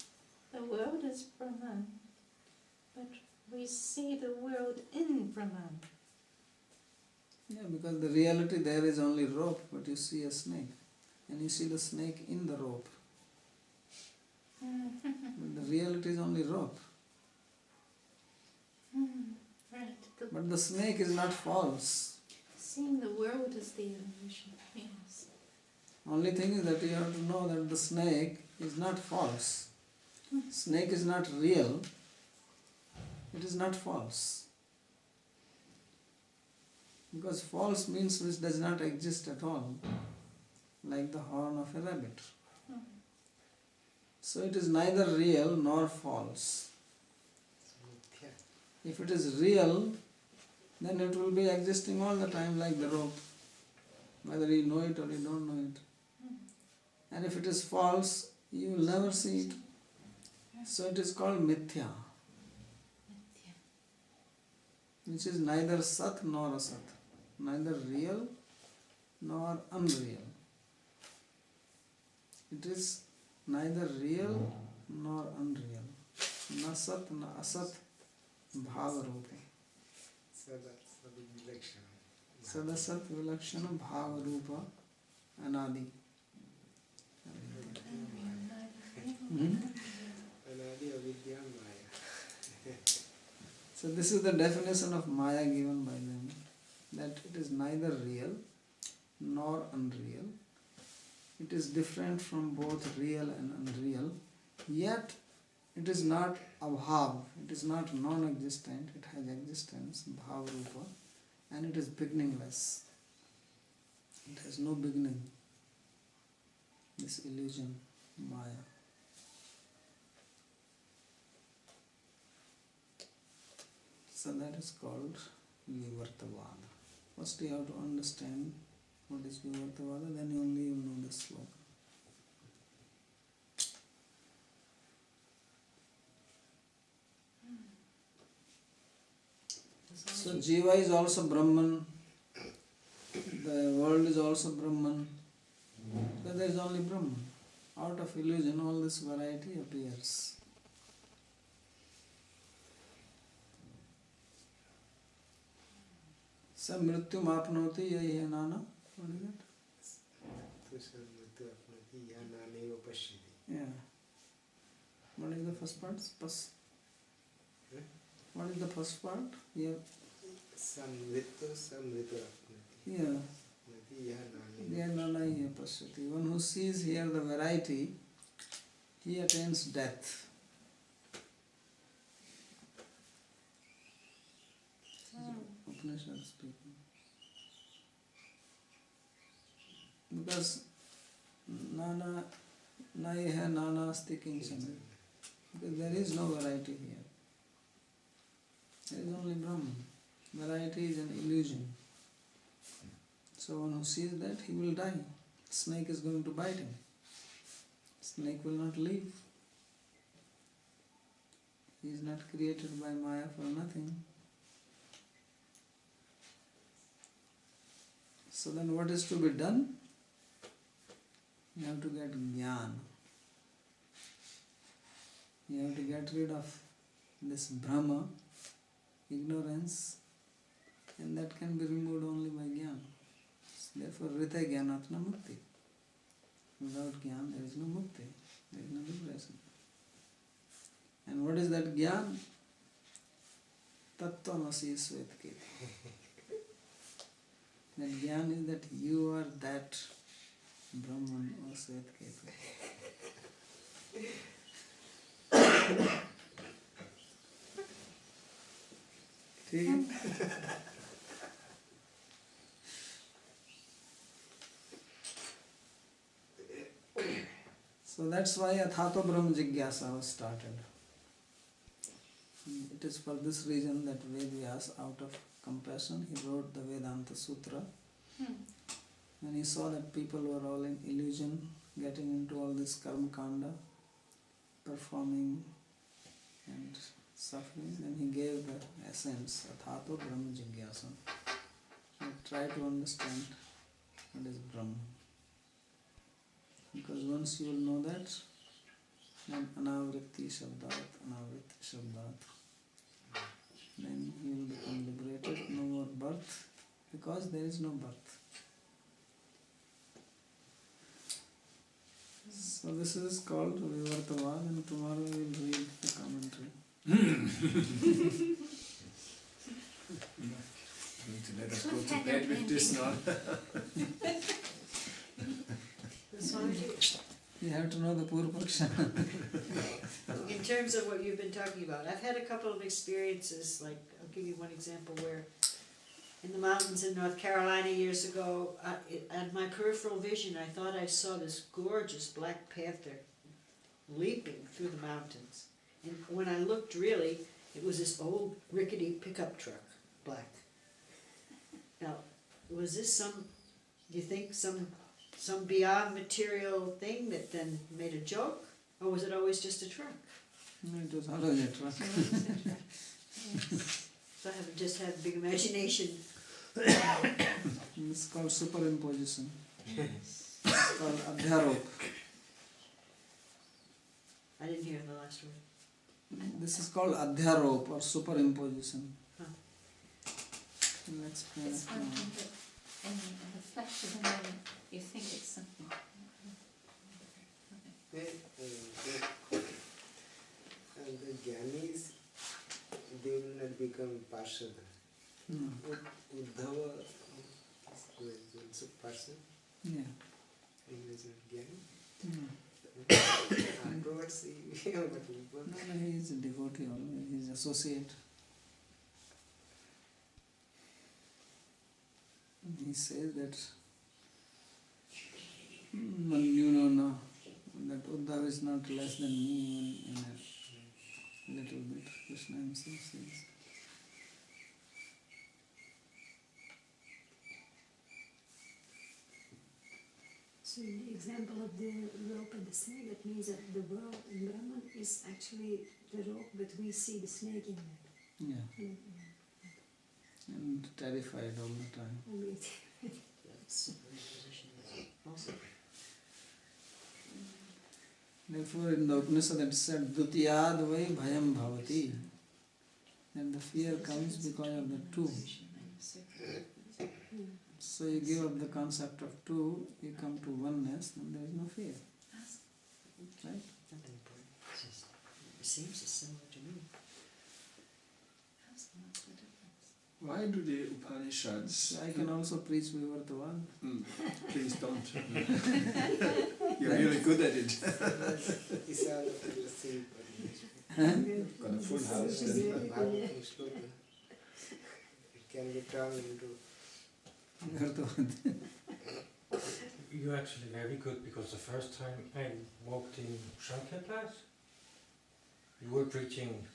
The world is Brahman, but we see the world in Brahman. Yeah, because the reality there is only rope, but you see a snake. And you see the snake in the rope. But the reality is only rope. Right. But the snake is not false. Seeing the world is the illusion, yes. Only thing is that you have to know that the snake is not false. Snake is not real. It is not false. Because false means which does not exist at all, like the horn of a rabbit. So it is neither real nor false. If it is real, then it will be existing all the time like the rope, whether you know it or you don't know it. And if it is false, you will never see it. So it is called mithya, which is neither sat nor asat, neither real nor unreal. It is neither real nor unreal. Na sat na asat bhava rupe. Sadasat vilakshana bhava rupa anadi. So this is the definition of Maya given by them, that it is neither real nor unreal. It is different from both real and unreal, yet it is not abhav, it is not non-existent, it has existence, bhava rupa, and it is beginningless. It has no beginning, this illusion, Maya. So that is called Vivartavada. First you have to understand what is Vivartavada, then only you will know the sloka. So Jiva is also Brahman, the world is also Brahman, so there is only Brahman. Out of illusion all this variety appears. Sa mrityu mapnoti yahi hai nana. What is that? Yeah. What is the first part? What is the first part? Yeah. Yeah. Yeah, nana hi pashyati. One who sees here the variety, he attains death. Upanishad speaking. Because nana nai hai nana asti kinchana. Because there is no variety here. There is only Brahman. Variety is an illusion. So one who sees that, he will die. Snake is going to bite him. Snake will not leave. He is not created by Maya for nothing. So then what is to be done? You have to get jnana. You have to get rid of this Brahma, ignorance, and that can be removed only by jnana. Therefore, rita jnanatna mukti. Without jnana, there is no mukti, there is no liberation. And what is that jnana? Tattvamasi swetketi. That jnana is that you are that Brahman or Svetketu. ठीक है? So that's why Athato Brahma Jigyasa was started. It is for this reason that Vedyas, out of compassion, he wrote the Vedanta Sutra. When he saw that people were all in illusion, getting into all this karma kanda, performing and and suffering. Then he gave the essence, Athato Brahma Jigyasa. Try to understand what is Brahma. Because once you will know that, then Anavritti Shabdat, then you will become liberated, no more birth, because there is no birth. So this is called Vivartavad, and tomorrow we will read the commentary. Going to let us go to bed with this now. Swamiji, You have to know the Purvaksha. in terms of what you've been talking about, I've had a couple of experiences, like, I'll give you one example where in the mountains in North Carolina years ago, at my peripheral vision, I thought I saw this gorgeous black panther leaping through the mountains. And when I looked really, it was this old rickety pickup truck, black. Now, was this do you think some beyond material thing that then made a joke? Or was it always just a truck? No, it was always a truck. So I have just had a big imagination. It's called superimposition. It's called Adhyarop. I didn't hear the last word. This is called Adhyarop or superimposition. Huh. Let's play It's it one now. thing that in the flash of a moment you think it's something. The Jnanis, they will not become Parshada. No. Uddhava was also Parshada, Yeah. he was not Jnani. No. Afterwards, he No, he is a devotee always. He is associate. He says that you know that Uddhava is not less than me in a little bit. Krishna himself says. So in the example of the rope and the snake, that means that the world in Brahman is actually the rope, but we see the snake in there. Yeah. Mm, And terrified all the time. That's also. Therefore, in the Upanishad it said, Dutiyad vai bhayam bhavati. And the fear comes because of the two. So you give up the concept of two, you come to oneness, and there is no fear. Right? Nothing important. It seems similar to me. Why do the Upanishads... So I can also preach Vivartavad. Please don't. You're really good at it. These are the same Parishad. Got a full house This is then. Bhagavatam sloka. It can be turned into Vivartavad. You're actually very good, because the first time I walked in Shankar class, you were preaching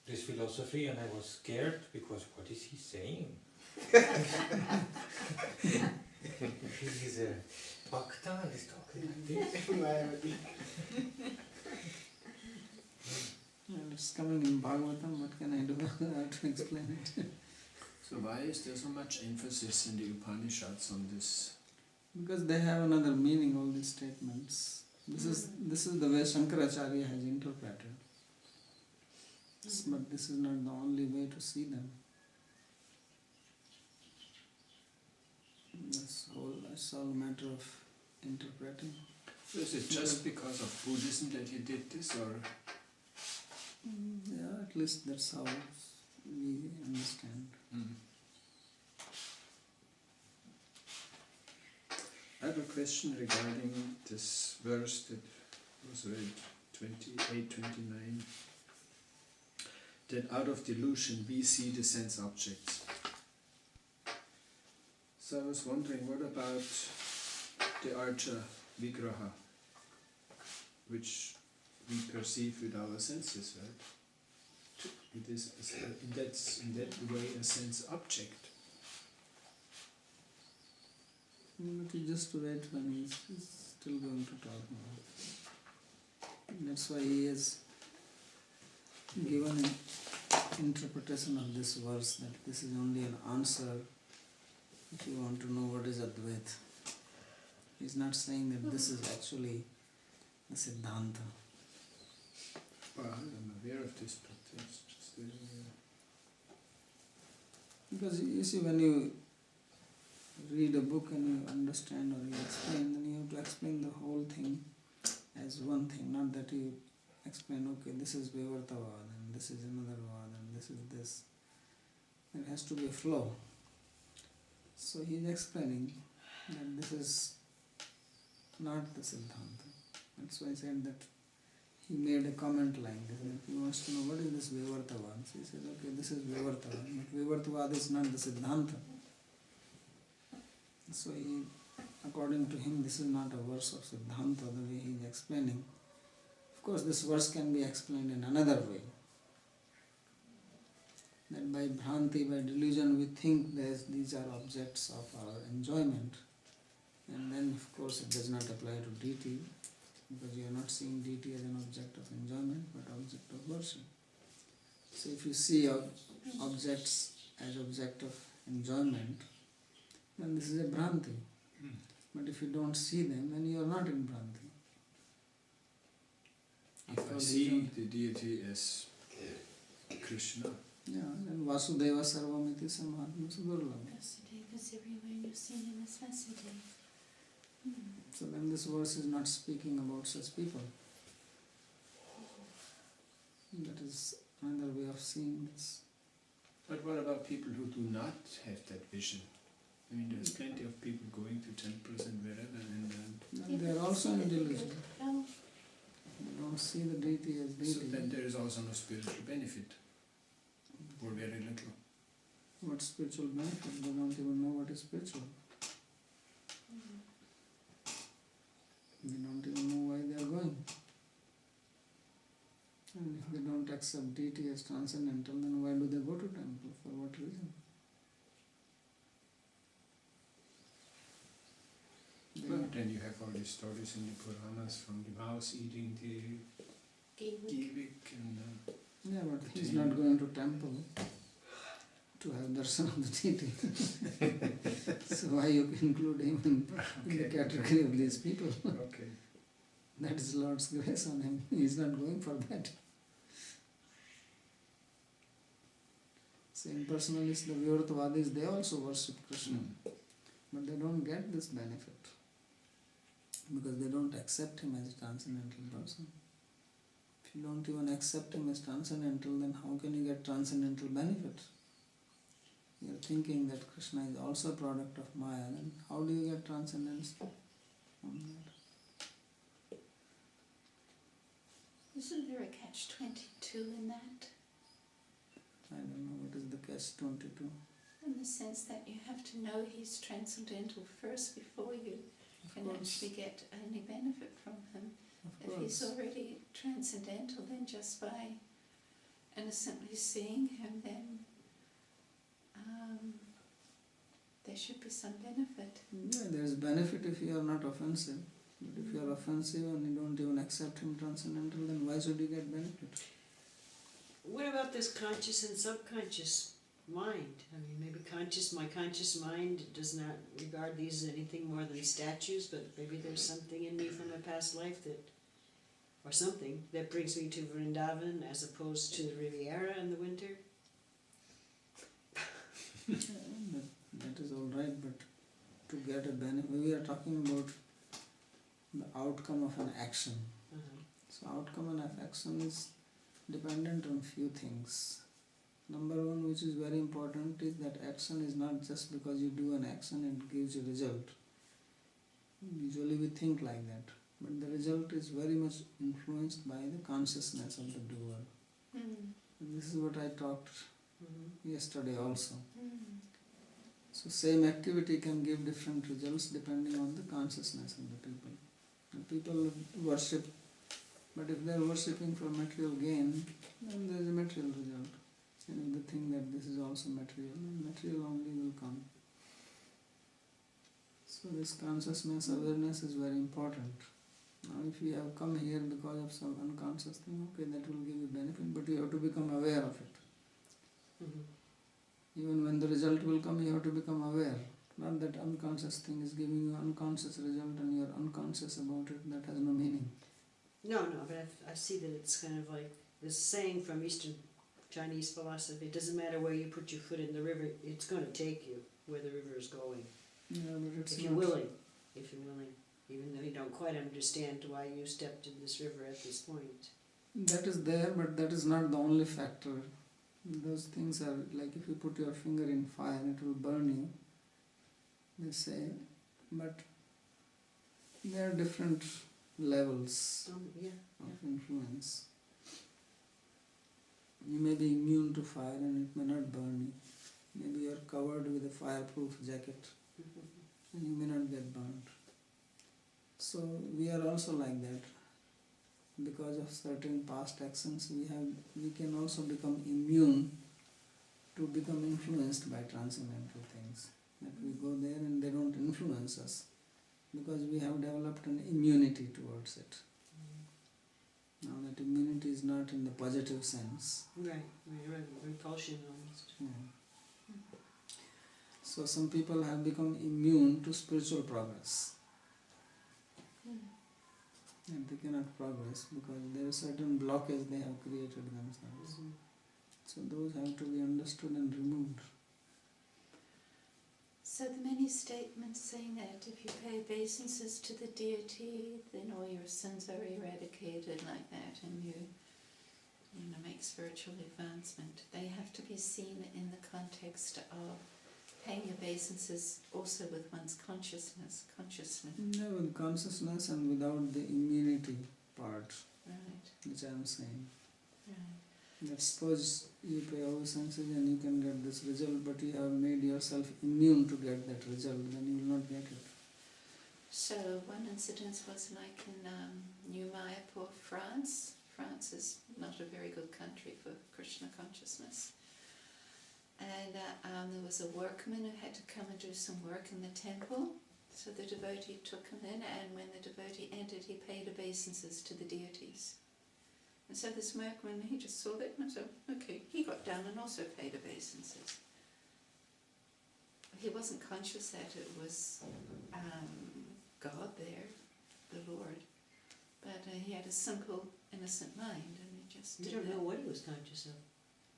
this philosophy and I was scared because what is he saying? He's a bhakta and he's talking like this. Mayavadi. Well, it's coming in Bhagavatam, what can I do? I have to explain it. So why is there so much emphasis in the Upanishads on this? Because they have another meaning, all these statements. This is the way Shankaracharya has interpreted. But this is not the only way to see them. It's all a matter of interpreting. So is it just because of Buddhism that he did this, or? Yeah, at least that's how we understand. I have a question regarding this verse that was read, 28-29. That out of delusion we see the sense objects. So I was wondering, what about the Archa Vigraha, which we perceive with our senses, right? It is in that way a sense object. But you just wait when he's still going to talk now. That's why he has given an interpretation of this verse that this is only an answer if you want to know what is Advaita. He's not saying that this is actually the Siddhanta. Well, I'm aware of this, but it's just Because you see, when you read a book and you understand or you explain, then you have to explain the whole thing as one thing, not that you explain, okay, this is Vivartavad and this is another Vad and this is this. There has to be a flow. So he is explaining that this is not the Siddhanta. That's why I said that he made a comment like this. That he wants to know what is this Vivartavad. So he says, okay, this is Vivartavad. But Vivartavad is not the Siddhanta. So he, according to him, this is not a verse of Siddhanta the way he is explaining. Of course, this verse can be explained in another way. That by Bhranti, by delusion, we think these are objects of our enjoyment. And then, of course, it does not apply to deity, because you are not seeing deity as an object of enjoyment, but object of worship. So if you see objects as object of enjoyment, then this is a Bhranti. But if you don't see them, then you are not in Bhranti. If I see the deity as Krishna, yeah, then Vasudeva Sarvamiti Samahatma Sudurlabha. Vasudeva is everywhere and you're seeing him as Vasudeva. So then this verse is not speaking about such people. That is another way of seeing this. but what about people who do not have that vision? I mean, there's plenty of people going to temples and wherever, and They are also in delusion. Oh, They don't see the deity as so deity. then there is also no spiritual benefit, or very little. What spiritual benefit? They don't even know what is spiritual. They don't even know why they are going. And if they don't accept deity as transcendental, then why do they go to temple? For what reason? They Well, then you have all these stories in the Puranas from the mouse eating the givik and yeah, but he's not going to temple to have darshan of the deity. So why you include him in the category of these people? okay. That is Lord's grace on him. He is not going for that. Same impersonalists, the Vivartavadis, they also worship Krishna. But they don't get this benefit. Because they don't accept him as a transcendental person. If you don't even accept him as transcendental, then how can you get transcendental benefit? You are thinking that Krishna is also a product of Maya, then how do you get transcendence from that? isn't there a catch-22 in that? I don't know what is the catch-22. In the sense that you have to know he's transcendental first before you can actually get any benefit from him. Of If he's course. already transcendental, then just by innocently seeing him, then there should be some benefit. Yeah, there is benefit if you are not offensive. But if you are offensive and you don't even accept him transcendental, then why should you get benefit? What about this conscious and subconscious mind? I mean, maybe my conscious mind does not regard these as anything more than statues, but maybe there's something in me from a past life or something that brings me to Vrindavan as opposed to the Riviera in the winter. That is all right, but to get a benefit, we are talking about the outcome of an action. So outcome of action is dependent on few things. Number one, which is very important, is that action is not just because you do an action and it gives you a result. Usually we think like that, but the result is very much influenced by the consciousness of the doer. And this is what I talked yesterday also. So same activity can give different results depending on the consciousness of the people. The people worship, but if they are worshipping for material gain, then there is a material result. And if they think that this is also material, then material only will come. So this consciousness, awareness is very important. Now if you have come here because of some unconscious thing, okay, that will give you benefit, but you have to become aware of it. Even when the result will come, you have to become aware. Not that unconscious thing is giving you unconscious result and you are unconscious about it, that has no meaning. No, but I see that it's kind of like this saying from Eastern Chinese philosophy, it doesn't matter where you put your foot in the river, it's going to take you where the river is going. Yeah, but it's If you're willing, even though you don't quite understand why you stepped in this river at this point. That is there, but that is not the only factor. Those things are like if you put your finger in fire, it will burn you, they say, but there are different levels of influence. You may be immune to fire and it may not burn you. Maybe you are covered with a fireproof jacket and you may not get burnt. So we are also like that. Because of certain past actions, we can also become immune to become influenced by transcendental things. That we go there and they don't influence us because we have developed an immunity towards it. Now that immunity is not in the positive sense. Right, repulsion almost. Yeah. So some people have become immune to spiritual progress. And they cannot progress because there is certain blockage they have created themselves. So those have to be understood and removed. So the many statements saying that if you pay obeisances to the deity, then all your sins are eradicated like that, and you make spiritual advancement. They have to be seen in the context of paying obeisances also with one's consciousness. Yeah, with consciousness and without the immunity part, Right. which I am saying. Right. That suppose you pay obeisances and you can get this result, but you have made yourself immune to get that result, then you will not get it. So one incident was like in New Mayapur, France. France is not a very good country for Krishna consciousness. And there was a workman who had to come and do some work in the temple. So the devotee took him in, and when the devotee entered, he paid obeisances to the deities. And so this workman, he just saw that and so, okay, he got down and also paid obeisances. He wasn't conscious that it was God there, the Lord. But he had a simple, innocent mind, and he just You did don't that. know what he was conscious of.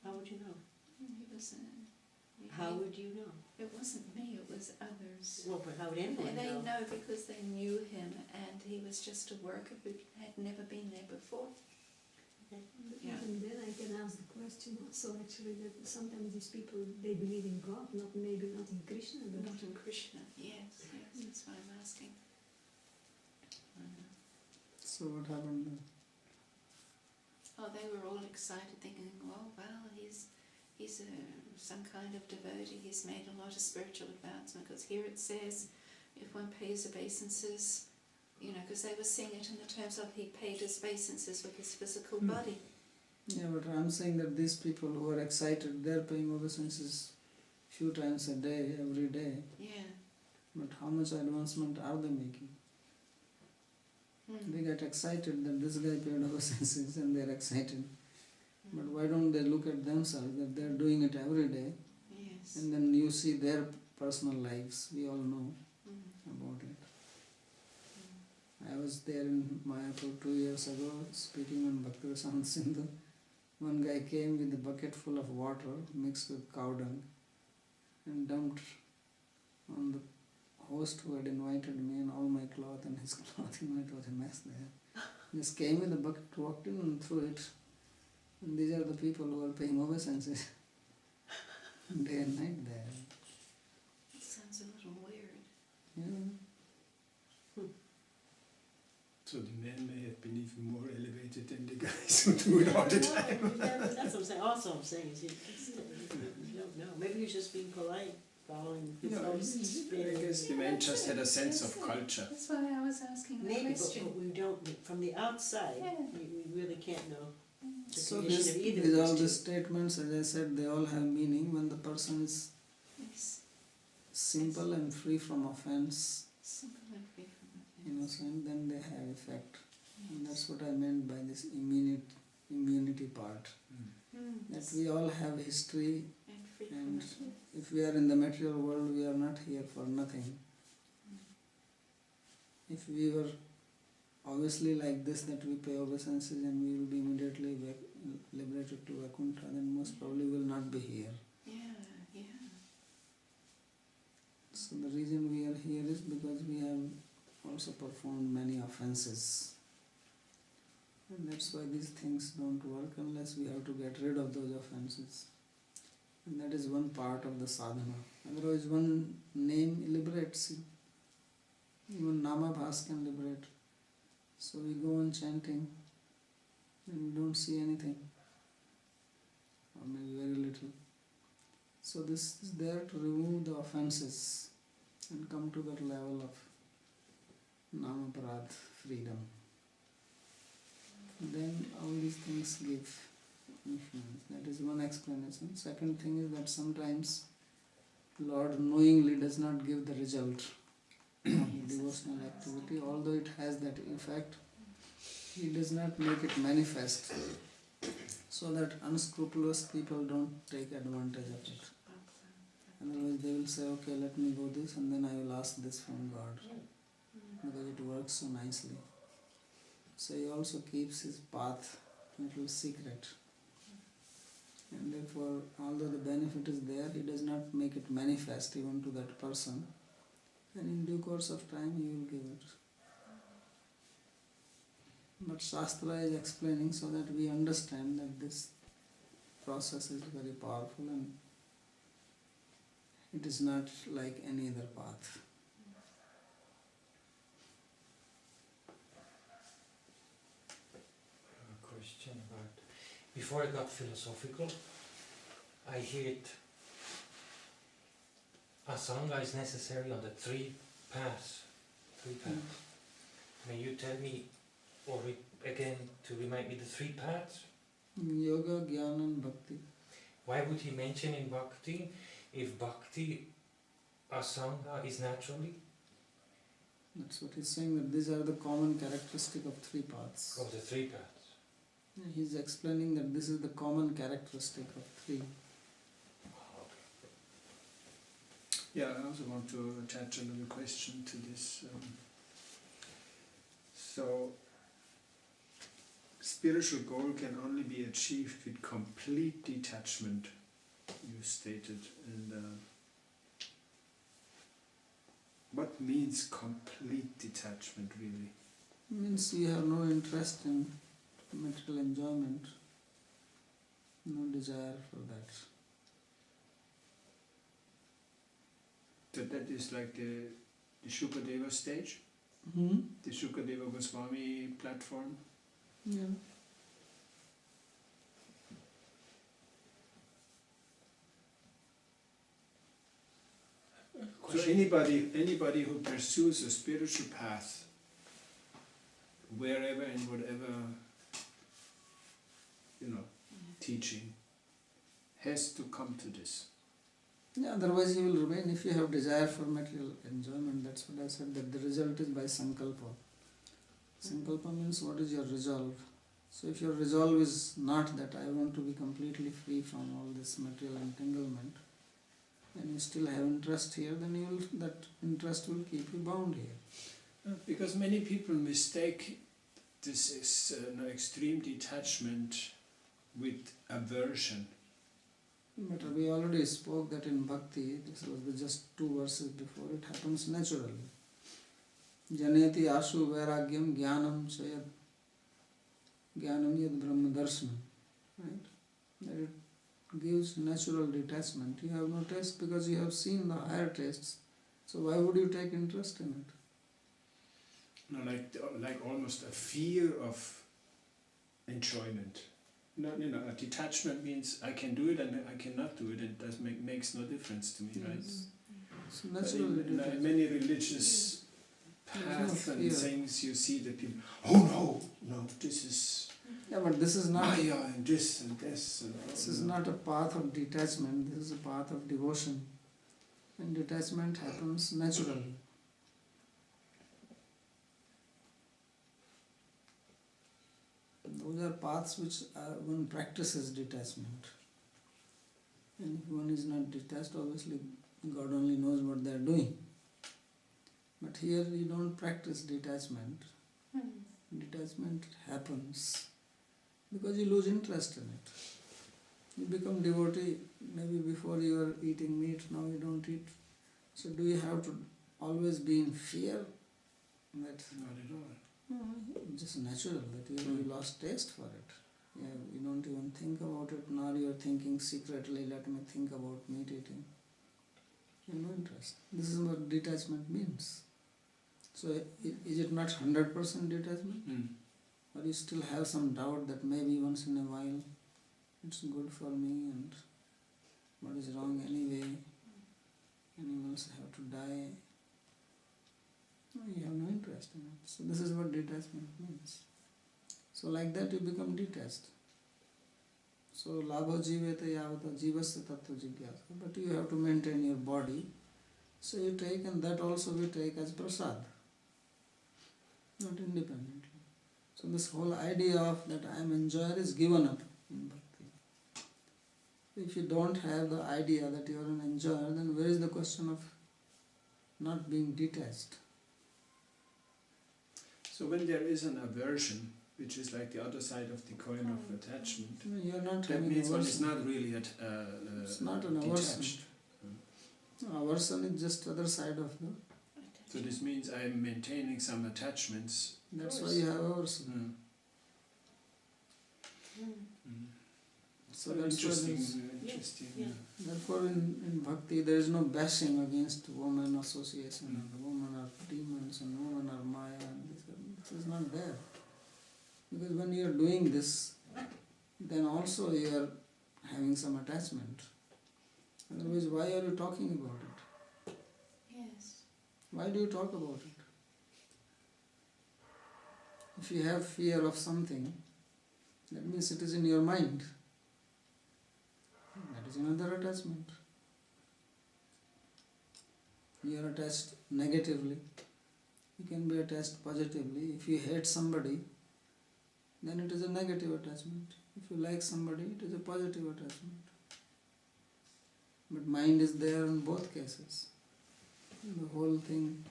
How would you know? He was. How would you know? It wasn't me, it was others. Well, but how would anyone They know? know because they knew him, and he was just a worker who had never been there before. Yeah. And then I can ask the question also actually that sometimes these people, they believe in God, maybe not in Krishna, but Not in Krishna, yes, that's why I'm asking. So what happened then? Oh, they were all excited, thinking, oh, well, he's some kind of devotee, he's made a lot of spiritual advancement, because here it says, if one pays obeisances, because they were seeing it in the terms of he paid his obeisances with his physical body. Yeah, but I'm saying that these people who are excited, they're paying obeisances few times a day, every day. Yeah. But how much advancement are they making? They get excited that this guy paid obeisances and they're excited. But why don't they look at themselves that they're doing it every day? Yes. And then you see their personal lives, we all know about it. I was there in Mayapur 2 years ago speaking on Bhakti Sindhu. One guy came with a bucket full of water mixed with cow dung and dumped on the host who had invited me and all my cloth and his clothing. It was a mess there. Just came with the bucket, walked in and threw it. And these are the people who are paying obeisances day and night there. It sounds a little weird. Yeah. So the men may have been even more elevated than the guys who do it all the time. That's what I'm saying. Also, I'm saying is you don't know. Maybe you're just being polite, following his host. I guess the men just had a sense of culture. That's why I was asking the Maybe, question. but we don't. From the outside, Yeah. we really can't know. The So condition of either these of all these these two. statements, as I said, they all have meaning when the person is Yes. simple and free from offense. Simple and free from In innocent, then they have effect. And that's what I meant by this immunity part. That we all have history, And free from and it. if we are in the material world, we are not here for nothing. If we were obviously like this, that we pay obeisances and we will be immediately liberated to Vaikuntha, then most probably we will not be here. Yeah. So the reason we are here is because we have also performed many offenses. And that's why these things don't work unless we have to get rid of those offenses. And that is one part of the sadhana. Otherwise one name liberates you. Even Namabhas can liberate. So we go on chanting and we don't see anything. Or maybe very little. So this is there to remove the offenses and come to that level of Namaparad, freedom. Then all these things give influence. That is one explanation. Second thing is that sometimes Lord knowingly does not give the result of devotional activity, although it has that effect. He does not make it manifest so that unscrupulous people don't take advantage of it. Otherwise they will say, okay, let me go this and then I will ask this from God, because it works so nicely. So he also keeps his path a little secret. And therefore, although the benefit is there, he does not make it manifest even to that person. And in due course of time, he will give it. But Shastra is explaining so that we understand that this process is very powerful and it is not like any other path. A question about, before I got philosophical, I heard Asanga is necessary on the three paths. May you tell me, or again, to remind me the three paths? Yoga, Jnana and Bhakti. Why would he mention in Bhakti, if Bhakti, Asanga is naturally? That's what he's saying, that these are the common characteristic of three paths. Of the three paths. He's explaining that this is the common characteristic of three. Yeah, I also want to attach another question to this. So, spiritual goal can only be achieved with complete detachment, you stated. And what means complete detachment, really? Means you have no interest in material enjoyment, no desire for that. So that is like the Shukadeva stage? The Shukadeva Goswami platform? Yeah. So anybody who pursues a spiritual path, wherever and whatever, teaching, has to come to this. Yeah, otherwise you will remain, if you have desire for material enjoyment, that's what I said, that the result is by sankalpa. Sankalpa means what is your resolve. So if your resolve is not that I want to be completely free from all this material entanglement, and you still have interest here, then that interest will keep you bound here. Because many people mistake this extreme detachment with aversion. But we already spoke that in Bhakti, this was just 2 verses before, it happens naturally. Janeti ashu vairagyam jnanam chayad jnanam yad brahma darshanam. Right? That it gives natural detachment. You have no taste because you have seen the higher tastes. So why would you take interest in it? No, like almost a fear of enjoyment. No, a detachment means I can do it and I cannot do it. It does makes no difference to me, right? So But naturally in many religious paths and fear. things, you see that people, oh no, this is Yeah, but this is not Maya and this and this. And this is not a path of detachment, this is a path of devotion. And detachment happens naturally. those are paths which one practices detachment. And if one is not detached, obviously God only knows what they are doing. But here you don't practice detachment. Detachment happens because you lose interest in it. You become devotee, maybe before you were eating meat, now you don't eat. So do you have to always be in fear? That Not at all. it's just natural that you lost taste for it. Yeah, you don't even think about it, nor you are thinking secretly, let me think about meat eating. You have no interest. This is what detachment means. So is it not 100% detachment? Or you still have some doubt that maybe once in a while it's good for me and what is wrong anyway? Animals have to die. No, you have no interest in it. So this is what detachment means. So like that you become detached. So labho jiveta yavata jivasya tattva jigyasa. But you have to maintain your body. So you take, and that also we take as prasad. Not independently. So this whole idea of that I am enjoyer is given up in bhakti. If you don't have the idea that you are an enjoyer, then where is the question of not being detached? So when there is an aversion, which is like the other side of the coin of attachment, You are not that having means one is aversion. not really It's not an aversion. detached. Aversion is just other side of the. So this means I am maintaining some attachments. That's why you have aversion. So So that's why interesting, there's- interesting. Yeah. Therefore in bhakti there is no bashing against woman association and women are demons and women are maya and this is not there. Because when you are doing this, then also you are having some attachment. Otherwise why are you talking about it? Yes. Why do you talk about it? If you have fear of something, that means it is in your mind. That is another attachment. You are attached negatively. You can be attached positively. If you hate somebody, then it is a negative attachment. If you like somebody, it is a positive attachment. But mind is there in both cases. The whole thing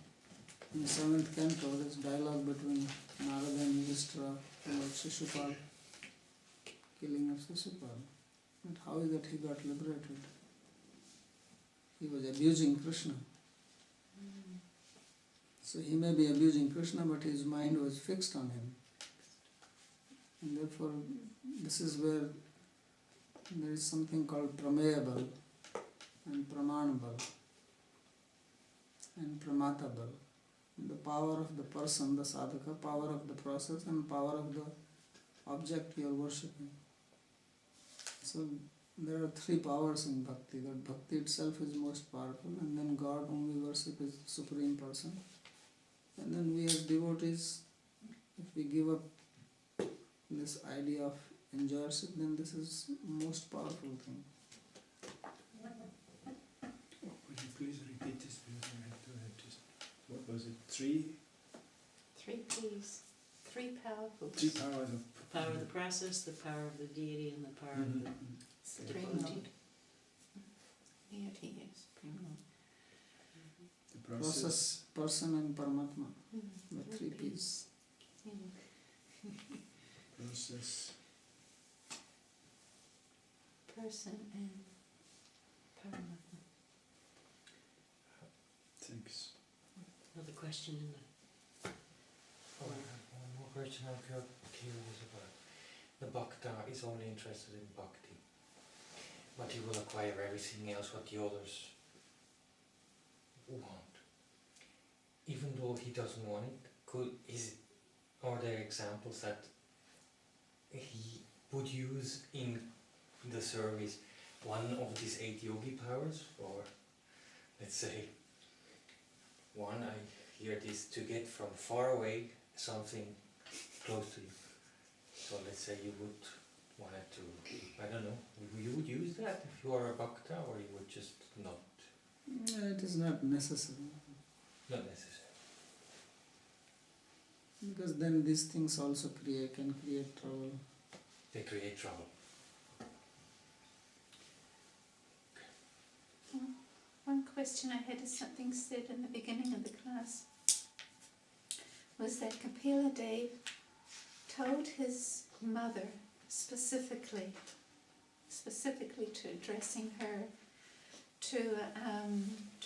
in the 7th canto, this dialogue between Narada and Yudhishthira about Shishupal, killing of Shishupal. But how is that he got liberated? He was abusing Krishna. So he may be abusing Krishna, but his mind was fixed on him. And therefore, this is where there is something called prameyable and pramanable and pramatable. The power of the person, the sadhaka, power of the process and power of the object you are worshipping. So there are 3 powers in bhakti. That bhakti itself is most powerful, and then God whom we worship is the Supreme Person. And then we as devotees, if we give up this idea of enjoyership, then this is most powerful thing. Would you please repeat this? Because I have to have this. What was it? 3 P's. 3 powerful. 3 powers of The power of the process, the power of the deity, and the power of the Supreme deity, yes. the process. Process, person and Paramatma. The 3 P's. Process. Person and Paramatma. Thanks. Another question in the Oh, I have one more question I'm curious about. The Bhakta is only interested in Bhakti, but he will acquire everything else what the others want. Even though he doesn't want it, are there examples that he would use in the service one of these 8 yogi powers? Or let's say, one, I hear this, to get from far away something close to you. So let's say you would want to, I don't know, you would use that if you are a bhakta, or you would just not? It is not necessary. Not necessary. Because then these things also can create trouble. They create trouble. One question I had is something said in the beginning of the class was that Kapila Dev told his mother specifically to addressing her to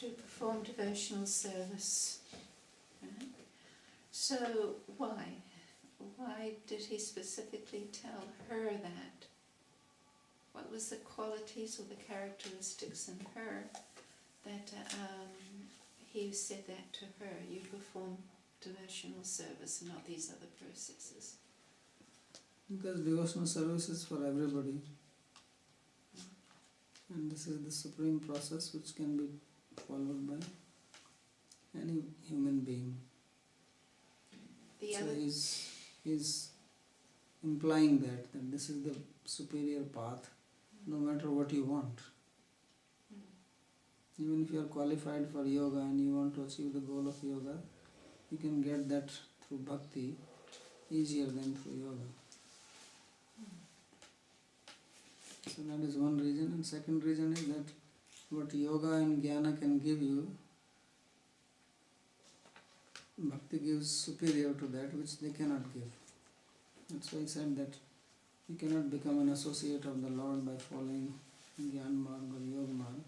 perform devotional service. Right? So why? Why did he specifically tell her that? What was the qualities or the characteristics in her that he said that to her? You perform devotional service, not these other processes. Because devotional service is for everybody. And this is the supreme process which can be followed by any human being. The So other, he's implying that this is the superior path, no matter what you want. Even if you are qualified for yoga and you want to achieve the goal of yoga, you can get that through bhakti easier than through yoga. So that is one reason. And second reason is that what yoga and jnana can give you, bhakti gives superior to that which they cannot give. That's why I said that you cannot become an associate of the Lord by following Jnana Marg or Yoga Marg.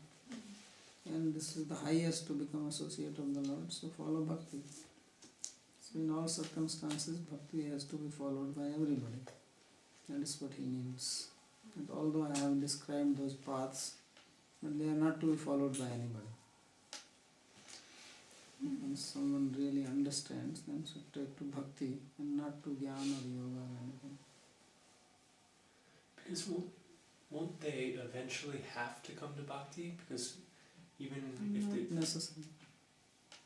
And this is the highest to become associate of the Lord, so follow bhakti. So in all circumstances, bhakti has to be followed by everybody. That is what he means. And although I have described those paths, but they are not to be followed by anybody. When someone really understands, then should take to bhakti and not to jnana or yoga or anything. Because won't they eventually have to come to bhakti? Because even if Not they... necessary.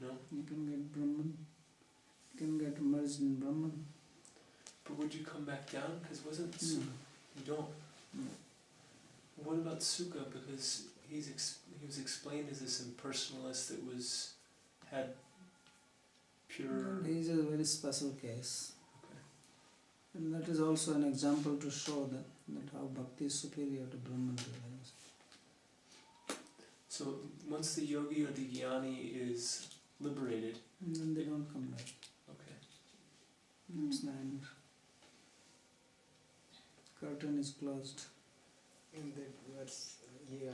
No? You can get Brahman, you can get merged in Brahman. But would you come back down? Because wasn't... No. You don't? No. What about Sukha? Because he was explained as this impersonalist that had pure... He is a very special case. Okay. And that is also an example to show that how bhakti is superior to Brahman realization. So once the yogi or the jnani is liberated... And then they don't come back. Okay. That's the end. Curtain is closed. In that verse, ye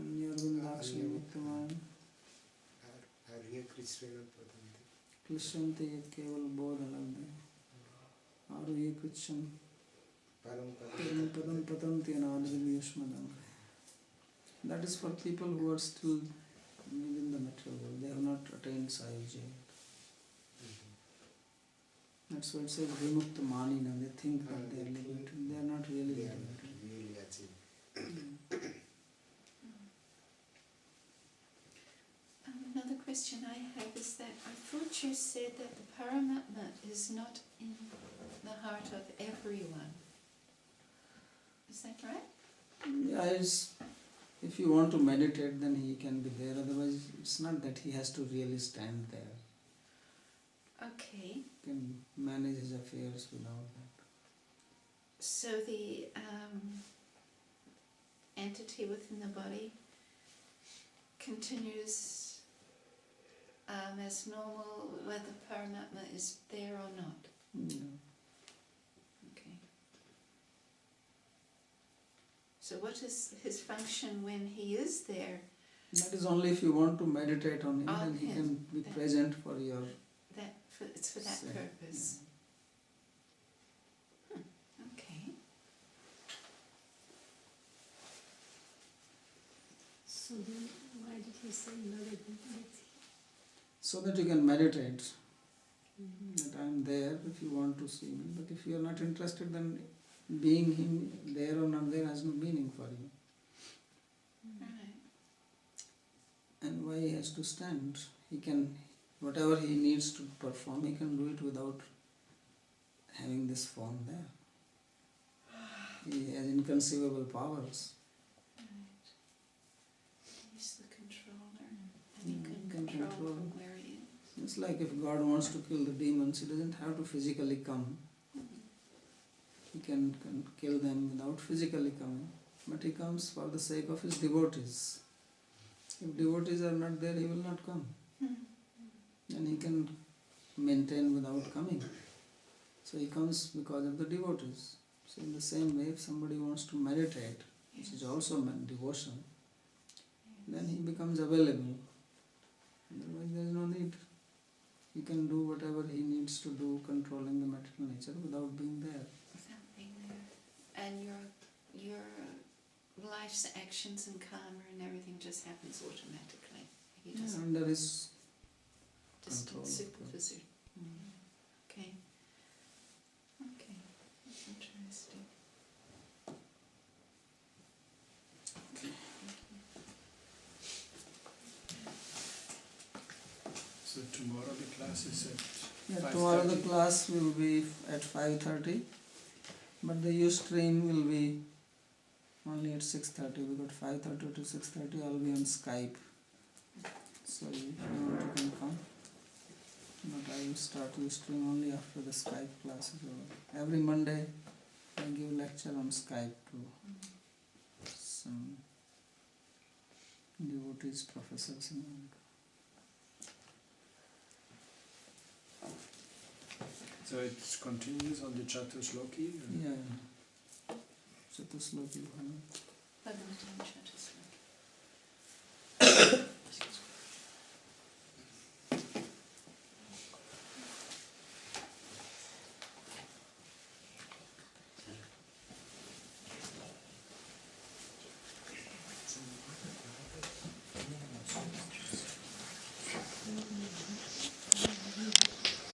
Anyarvindakshi Viktaman Arya Krishna Padanti. Klishyanti yet keval bodhalabde. Aru ye krishyan Param padam patanti anadrivi yushmadam. That is for people who are still within the material world. They have not attained Sayuja yet. That's why it says vimukta manina. They think that they are liberated. They are not really They are liberated. not really achieved. another question I have is that I thought you said that the Paramatma is not in the heart of everyone. Is that right? Yeah, if you want to meditate, then he can be there. Otherwise, it's not that he has to really stand there. Okay. He can manage his affairs without that. So the entity within the body continues as normal whether Paramatma is there or not. Yeah. Okay. So what is his function when he is there? That is only if you want to meditate on him, On then he him, can be that- present for your... It's for that Same, purpose. Okay. So then why did he say Lord? So that you can meditate. That I am there if you want to see me. But if you are not interested, then being him there or not there has no meaning for you. Right. And why he has to stand? He can, whatever he needs to perform, he can do it without having this form there. He has inconceivable powers. Right. He's the controller, and he can He can control control. from where he is. It's like if God wants to kill the demons, He doesn't have to physically come. He can kill them without physically coming, but He comes for the sake of His devotees. If devotees are not there, He will not come. And He can maintain without coming. So He comes because of the devotees. So in the same way, if somebody wants to meditate, which is also devotion, then he becomes available. Otherwise there is no need. He can do whatever he needs to do, controlling the material nature without being there. Without being there. And your life's actions and karma and everything just happens automatically. He Yeah, doesn't under his distant control. supervision. Okay. Okay. That's interesting. So tomorrow the class is at Yeah, tomorrow the 5:30. class will be at 5:30, but the Ustream will be only at 6:30. Because 5:30 to 6:30 I'll be on Skype. So if you want, you can come. But I will start Ustream only after the Skype class is over. Every Monday I give lecture on Skype to some devotees, professors in America. So it continues on the Chatusloki? or- Yeah. Chatusloki Bhagavatam. Bhagavatam Chatusloki.